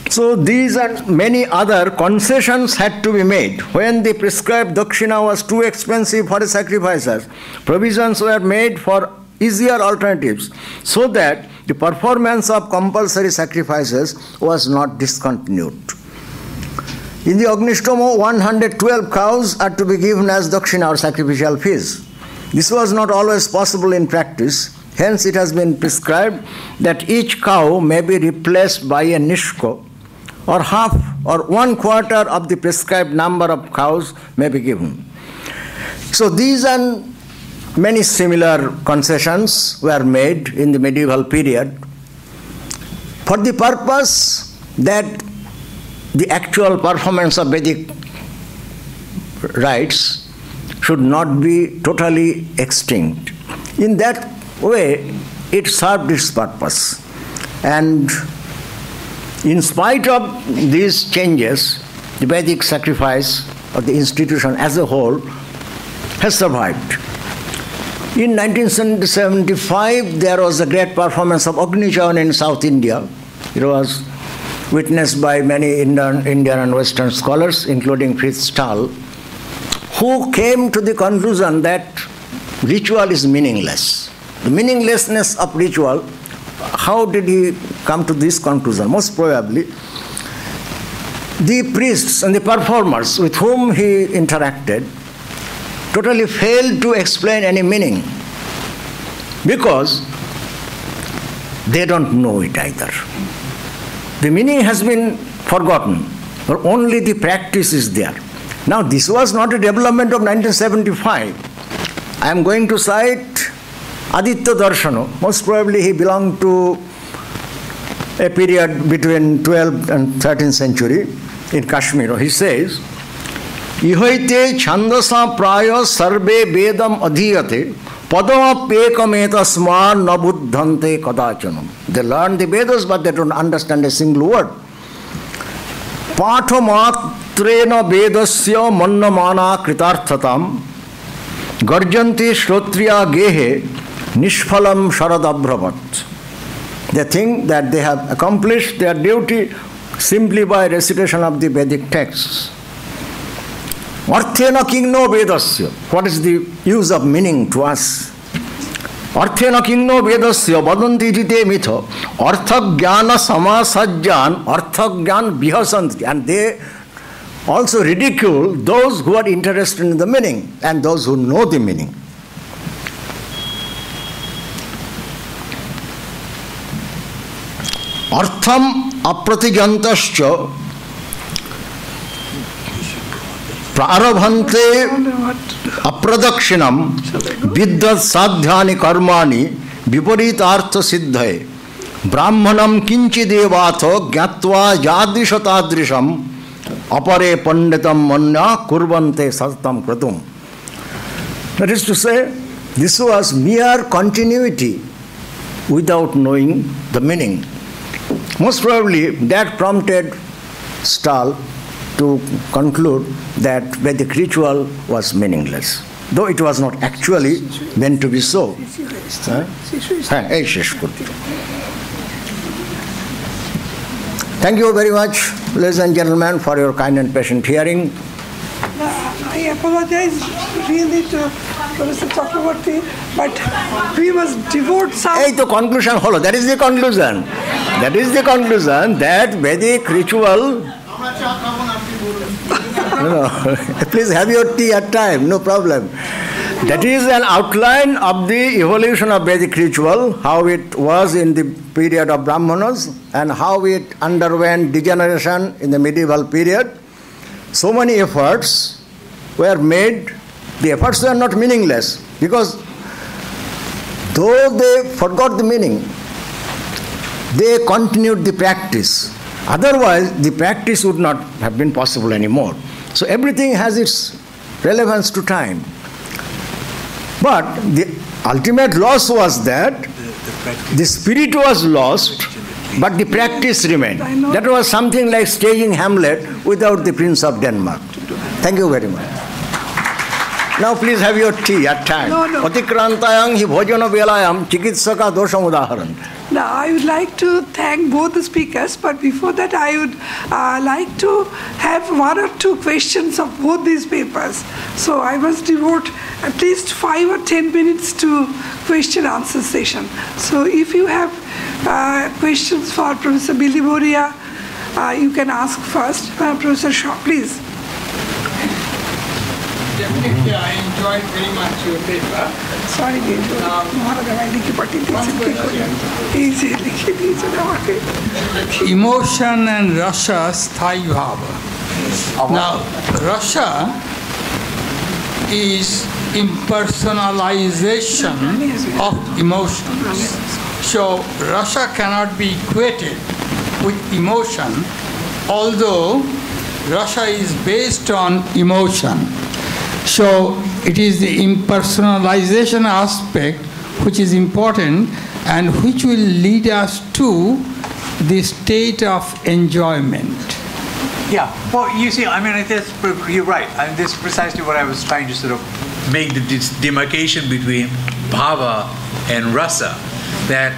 So these and many other concessions had to be made. When the prescribed dakshina was too expensive for the sacrificers, provisions were made for easier alternatives so that the performance of compulsory sacrifices was not discontinued. In the Agnishtama, 112 cows are to be given as dakshina or sacrificial fees. This was not always possible in practice. Hence it has been prescribed that each cow may be replaced by a nishko, or half or 1/4 of the prescribed number of cows may be given. So these and many similar concessions were made in the medieval period for the purpose that the actual performance of Vedic rites should not be totally extinct. In that way, it served its purpose. And in spite of these changes, the Vedic sacrifice of the institution as a whole has survived. In 1975, there was a great performance of Agni Chavan in South India. It was witnessed by many Indian and Western scholars, including Fritz Stahl, who came to the conclusion that ritual is meaningless. The meaninglessness of ritual, how did he come to this conclusion? Most probably, the priests and the performers with whom he interacted totally failed to explain any meaning because they don't know it either. The meaning has been forgotten, but only the practice is there. Now, this was not a development of 1975. I am going to cite Aditya Darshana. Most probably he belonged to a period between 12th and 13th century in Kashmir. He says, Ihoite chandasa praya sarve vedam adhiyate padam pekametasman nabuddhante kadachanam. They learn the Vedas, but they don't understand a single word. Pathomatrena vedasya mannamana kritarthatam garjanti shrotriya gehe nishphalam sharadabhravat. They think that they have accomplished their duty simply by recitation of the Vedic texts. Arthena kingno vedasya. What is the use of meaning to us? Arthena kingno vedasya vadanti jite mitha artha jnana samasajjan artha jnan vihasanti. And they also ridicule those who are interested in the meaning and those who know the meaning. Artham apratijantascha prarabhante apradakshinam vidyat sadhyani karmani viparitartha siddhaye brahmanam kinchidevatha gyatva yadrishatadrisham apare panditam manya kurvante satam kratum. That is to say, this was mere continuity without knowing the meaning. Most probably that prompted Stahl to conclude that Vedic ritual was meaningless, though it was not actually meant to be so. Thank you very much, ladies and gentlemen, for your kind and patient hearing. I apologize really to Professor Chakravarti, but we must devote some... Hey, the conclusion, hello, that is the conclusion. That is the conclusion that Vedic ritual... No, please have your tea at time, no problem. That is an outline of the evolution of Vedic ritual, how it was in the period of Brahmanas and how it underwent degeneration in the medieval period. So many efforts were made. The efforts were not meaningless because though they forgot the meaning, they continued the practice. Otherwise, the practice would not have been possible anymore. So everything has its relevance to time. But the ultimate loss was that the spirit was lost, but the practice remained. That was something like staging Hamlet without the Prince of Denmark. Thank you very much. Now please have your tea at time. Patikrantayang hi bhojana velayam chikitsaka dosham udaharan. Now, I would like to thank both the speakers, but before that, I would like to have 1 or 2 questions of both these papers. So I must devote at least 5 or 10 minutes to question-answer session. So if you have questions for Professor Billy Boria, you can ask first. Professor Shaw, please. Definitely, I enjoyed very much your paper. Sorry, Emotion and Rasa Sthai Bhava. Now, Rasa is impersonalization of emotions. So, Rasa cannot be equated with emotion, although Rasa is based on emotion. So it is the impersonalization aspect which is important and which will lead us to the state of enjoyment. Yeah, well, you see, I mean, you're right. I mean, this is precisely what I was trying to sort of make the demarcation between bhava and rasa. That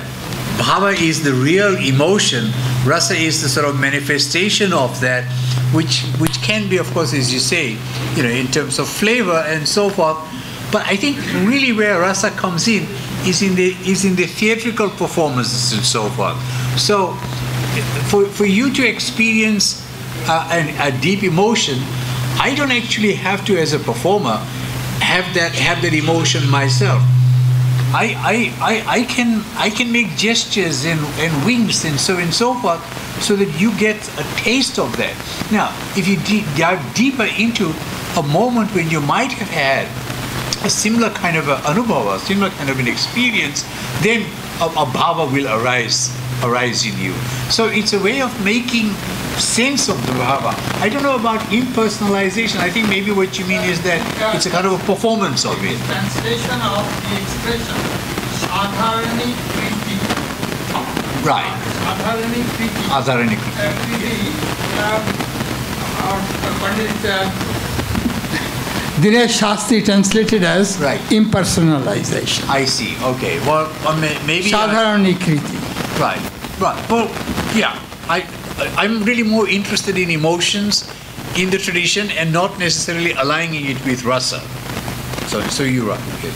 bhava is the real emotion, rasa is the sort of manifestation of that, which can be, of course, as you say, in terms of flavor and so forth. But I think really where rasa comes in is in the theatrical performances and so forth. So for you to experience a deep emotion, I don't actually have to, as a performer, have that emotion myself. I can make gestures and winks and so forth, so that you get a taste of that. Now, if you dive deeper into a moment when you might have had a similar kind of anubhava, a similar kind of an experience, then a bhava will arise in you. So it's a way of making sense of the bhava. I don't know about impersonalization. I think maybe what you mean is that it's a kind of a performance of it. Translation of the expression Sadharani Kriti. Right. Sadharani Kriti. Sadharani Kriti. Dinesh Shastri translated as impersonalization. I see. Okay. Well, maybe Sadharani Kriti. Right. Well, yeah. I'm really more interested in emotions in the tradition and not necessarily aligning it with rasa. So you're right. Okay.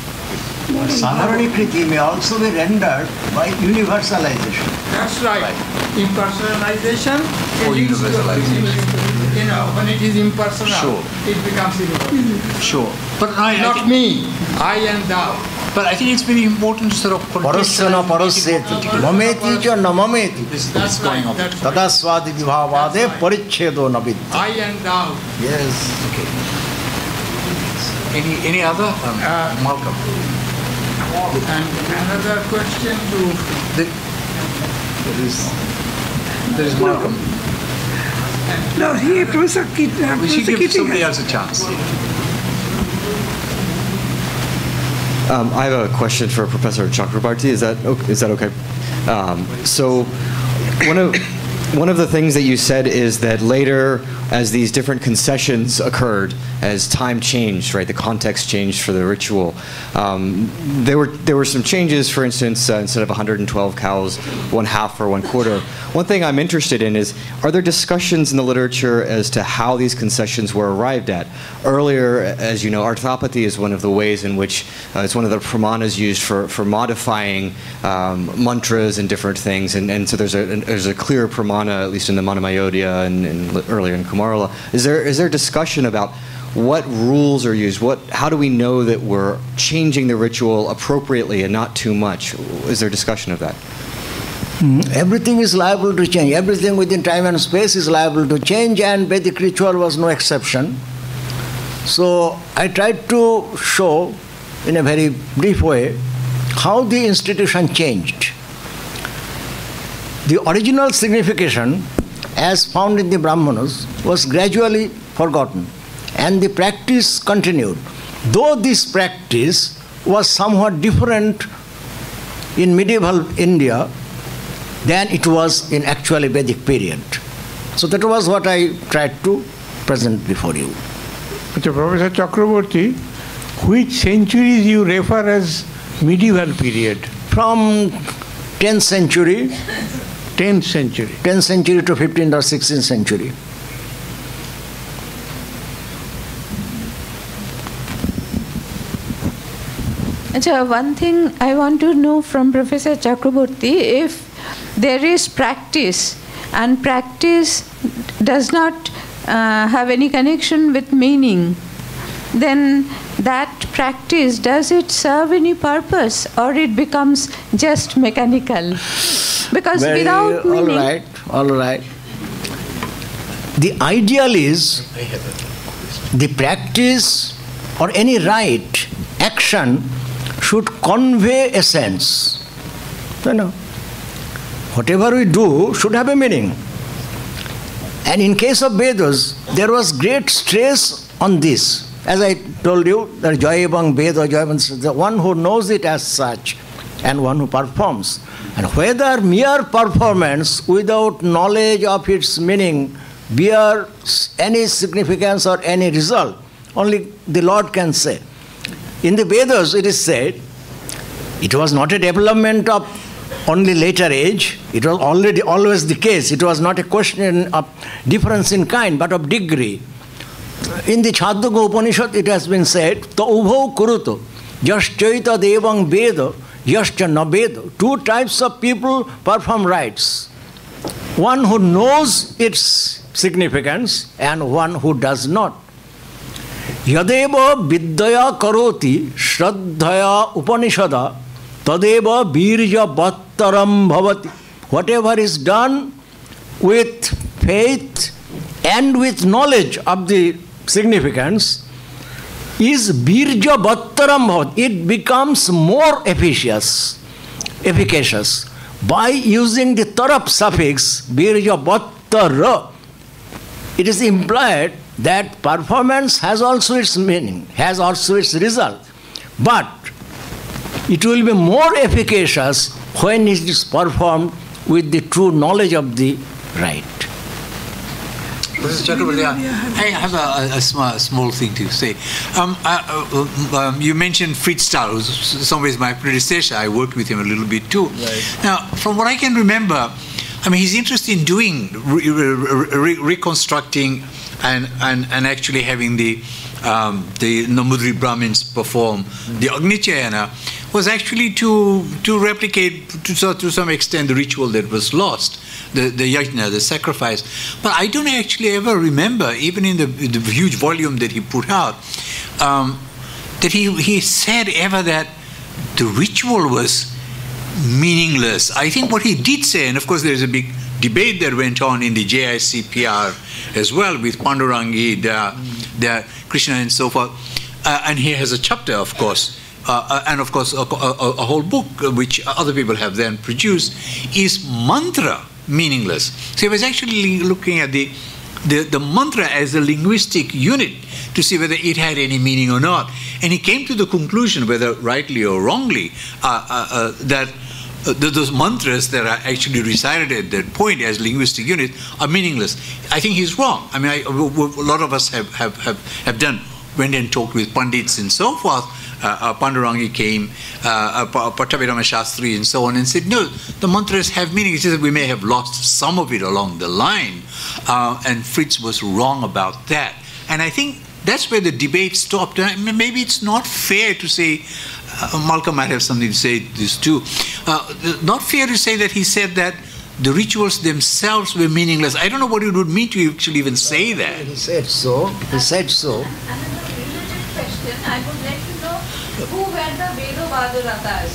Sadharani Kriti may also be rendered by universalization. That's right. Impersonalization or universalization. When it is impersonal, sure, it becomes universal. Sure. But not me, I and thou. But I think it's very important to sort of Parasana paraseti, mameti cha namameti. That's going on. Tadaswadi vibhavade parichedo navid. I and thou. Yes. Okay. Any other? Malcolm. And another question to... There is Malcolm. No, he Professor Keating. We should give somebody else a chance. I have a question for Professor Chakrabarti. Is that okay? So one of the things that you said is that later, as these different concessions occurred, as time changed, right, the context changed for the ritual, there were some changes. For instance, instead of 112 cows, 1/2 or 1/4. One thing I'm interested in is, are there discussions in the literature as to how these concessions were arrived at? Earlier, as you know, arthropathy is one of the ways in which it's one of the pramanas used for modifying mantras and different things, and so there's a clear pramana, at least in the Manamayodhya and earlier in Kumarila. Is there discussion about what rules are used? How do we know that we're changing the ritual appropriately and not too much? Is there discussion of that? Everything is liable to change. Everything within time and space is liable to change, and Vedic ritual was no exception. So I tried to show in a very brief way how the institution changed. The original signification, as found in the Brahmanas, was gradually forgotten, and the practice continued. Though this practice was somewhat different in medieval India than it was in actually Vedic period. So that was what I tried to present before you. Professor Chakraborty, which centuries you refer as medieval period? From 10th century. 10th century. 10th century to 15th or 16th century. One thing I want to know from Professor Chakraborty, if there is practice and practice does not have any connection with meaning, then that practice, does it serve any purpose or it becomes just mechanical? Because without meaning... All right. The ideal is the practice or any rite, action should convey a sense. Whatever we do should have a meaning. And in case of Vedas, there was great stress on this. As I told you, the Jayabang Veda, the one who knows it as such and one who performs. And whether mere performance without knowledge of its meaning bears any significance or any result, only the Lord can say. In the Vedas, it is said, it was not a development of only later age, it was already always the case. It was not a question of difference in kind, but of degree. In the Chandogya Upanishad, it has been said, Ta ubhau kuruto, yaschaita devang veda, yascha na veda. Two types of people perform rites. One who knows its significance and one who does not. Yadeva vidyaya karoti shraddhaya upanishada tadeva birja battaram bhavati. Whatever is done with faith and with knowledge of the significance is birja battaram bhavati. It becomes more efficacious by using the tarap suffix birja battara. It is implied that performance has also its meaning, has also its result. But it will be more efficacious when it is performed with the true knowledge of the rite. Professor Chakraborty, I have a small thing to say. You mentioned Fritz Stahl, who's in some ways my predecessor. I worked with him a little bit too. Right. Now, from what I can remember, I mean, he's interested in doing, reconstructing and actually having the Namudri Brahmins perform the Agnichayana was actually to replicate to some extent the ritual that was lost, the yajna, the sacrifice. But I don't actually ever remember, even in the huge volume that he put out, that he said ever that the ritual was meaningless. I think what he did say, and of course there's a big debate that went on in the JICPR as well with Pandurangi, the Krishna and so forth, and he has a chapter, of course, and of course a whole book which other people have then produced, is mantra meaningless. So he was actually looking at the mantra as a linguistic unit to see whether it had any meaning or not. And he came to the conclusion, whether rightly or wrongly, that those mantras that are actually recited at that point as linguistic units are meaningless. I think he's wrong. I mean, a lot of us have went and talked with Pandits and so forth. Pandurangi came, Pattabhirama Shastri and so on, and said, no, the mantras have meaning. It's just that we may have lost some of it along the line. And Fritz was wrong about that. And I think that's where the debate stopped. And maybe it's not fair to say, Malcolm might have something to say this too, not fair to say that he said that the rituals themselves were meaningless. I don't know what it would mean to actually even say that. He said so. He said so. Question. I would like to know who were the Vedavaduratas?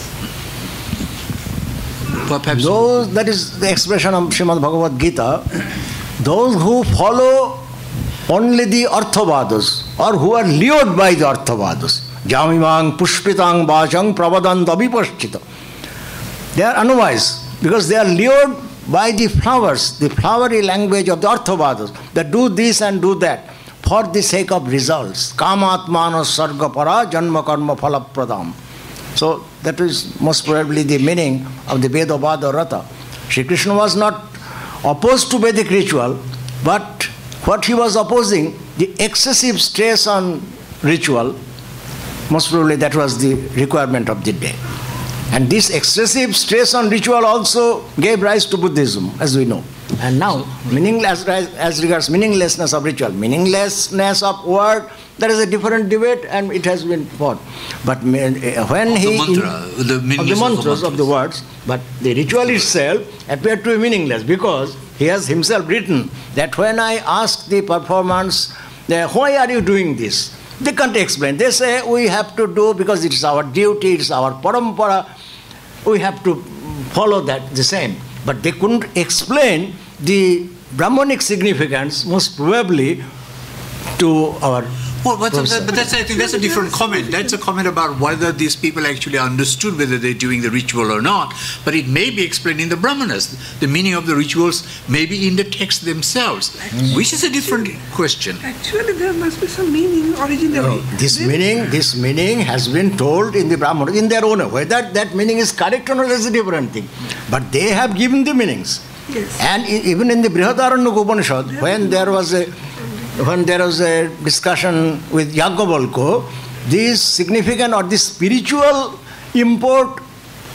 Perhaps Those, that is the expression of Srimad Bhagavad Gita, those who follow only the Arthavadas or who are lured by the Arthavadas. Jamimang pushpitang bhajang pravadan abhipaschita. They are unwise because they are lured by the flowers, the flowery language of the Arthavadas, that do this and do that for the sake of results. Kamatmana sarga para janma karma phalapradam. So that is most probably the meaning of the Vedavada Rata. Shri Krishna was not opposed to Vedic ritual, but what he was opposing, the excessive stress on ritual, most probably that was the requirement of the day. And this excessive stress on ritual also gave rise to Buddhism, as we know. And now, meaningless, as regards meaninglessness of ritual, meaninglessness of word, there is a different debate and it has been fought. But when the mantras of the words, but the ritual itself appeared to be meaningless because he has himself written that when I ask the performance, why are you doing this? They can't explain. They say we have to do because it is our duty, it is our parampara, we have to follow that the same. But they couldn't explain the Brahmanic significance, most probably, to our. Well, but that's, I think that's a different comment. That's a comment about whether these people actually understood whether they're doing the ritual or not. But it may be explained in the Brahmanas. The meaning of the rituals may be in the text themselves, which is a different question. Actually, there must be some meaning originally. This meaning has been told in the Brahmanas in their own way. Whether that meaning is correct or not is a different thing. But they have given the meanings. Yes. And even in the Brihadaranyaka Upanishad, when there was a discussion with Yajnavalkya, this significant or this spiritual import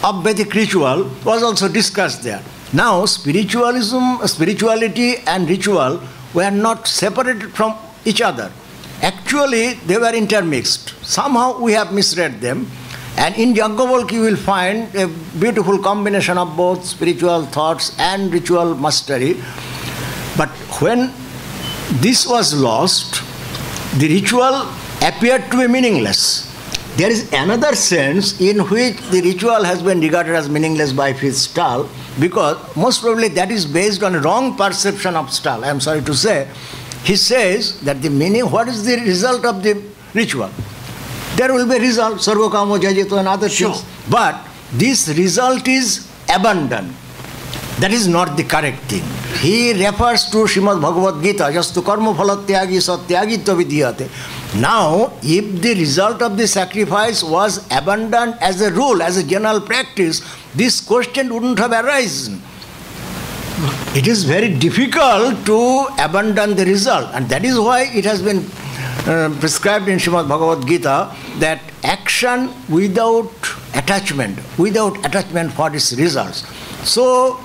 of Vedic ritual was also discussed there. Now, spirituality and ritual were not separated from each other. Actually, they were intermixed. Somehow we have misread them. And in Yajnavalkya you will find a beautiful combination of both spiritual thoughts and ritual mastery. But when this was lost, the ritual appeared to be meaningless. There is another sense in which the ritual has been regarded as meaningless by Fitzgerald, because most probably that is based on a wrong perception of style. I am sorry to say. He says that the meaning, what is the result of the ritual? There will be a result, sarva kamo jajato and other things. But this result is abandon. That is not the correct thing. He refers to Srimad Bhagavad Gita, jastu karma phala tyagi satyagitva vidhyate. Now, if the result of the sacrifice was abandoned as a rule, as a general practice, this question wouldn't have arisen. It is very difficult to abandon the result, and that is why it has been prescribed in Srimad Bhagavad Gita that action without attachment for its results. So,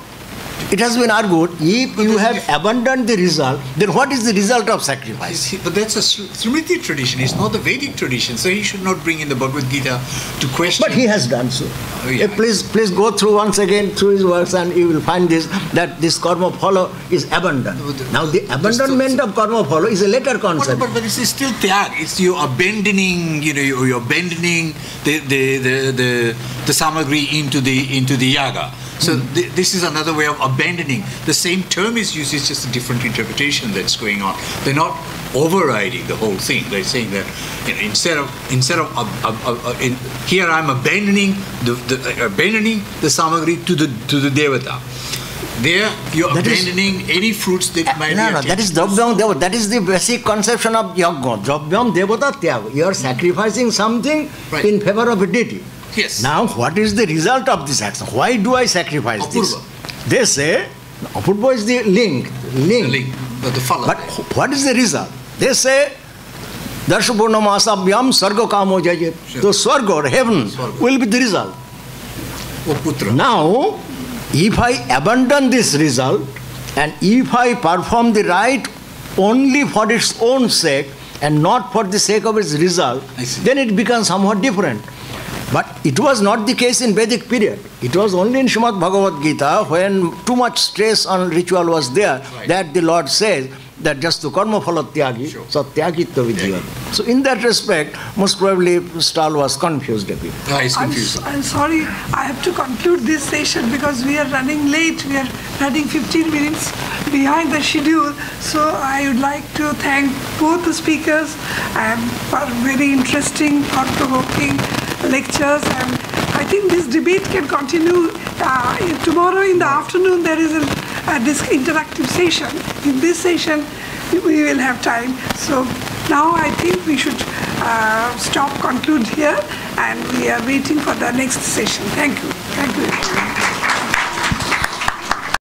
it has been argued, if you have abandoned the result, then what is the result of sacrifice? But that's a Smriti tradition, it's not the Vedic tradition, so he should not bring in the Bhagavad Gita to question. But he has done so. Oh, yeah. Please go through once again through his works and you will find this, that this karma phala is abandoned. Now the abandonment of karma phala is a later concept. But it is still tyag, it's you abandoning, you're abandoning the samagri into the yaga. So this is another way of abandoning. The same term is used, it's just a different interpretation that's going on. They're not overriding the whole thing. They're saying that instead of here I'm abandoning the samagri to the devata. There you're abandoning any fruits that might be. No, that is Dravyam Devata. That is the basic conception of yajna. Dravyam Devata Tyaga. You are sacrificing something in favor of a deity. Yes. Now, what is the result of this action? Why do I sacrifice this? They say, Apurva is the link. The follow. But what is the result? They say, Darshapurnamasavyam sarga kamo jajet. So, Swarga or heaven will be the result. Now, if I abandon this result and if I perform the rite only for its own sake and not for the sake of its result, then it becomes somewhat different. But it was not the case in Vedic period. It was only in Srimad Bhagavad Gita, when too much stress on ritual was there, that the Lord says that just to karma phala tyagi, satyagitya vidhyat. So in that respect, most probably Stahl was confused a bit. I'm sorry, I have to conclude this session because we are running late. We are running 15 minutes behind the schedule. So I would like to thank both the speakers for very interesting, thought-provoking lectures. And I think this debate can continue. Tomorrow in the afternoon there is this interactive session. In this session we will have time. So now I think we should conclude here, and we are waiting for the next session. Thank you. Thank you.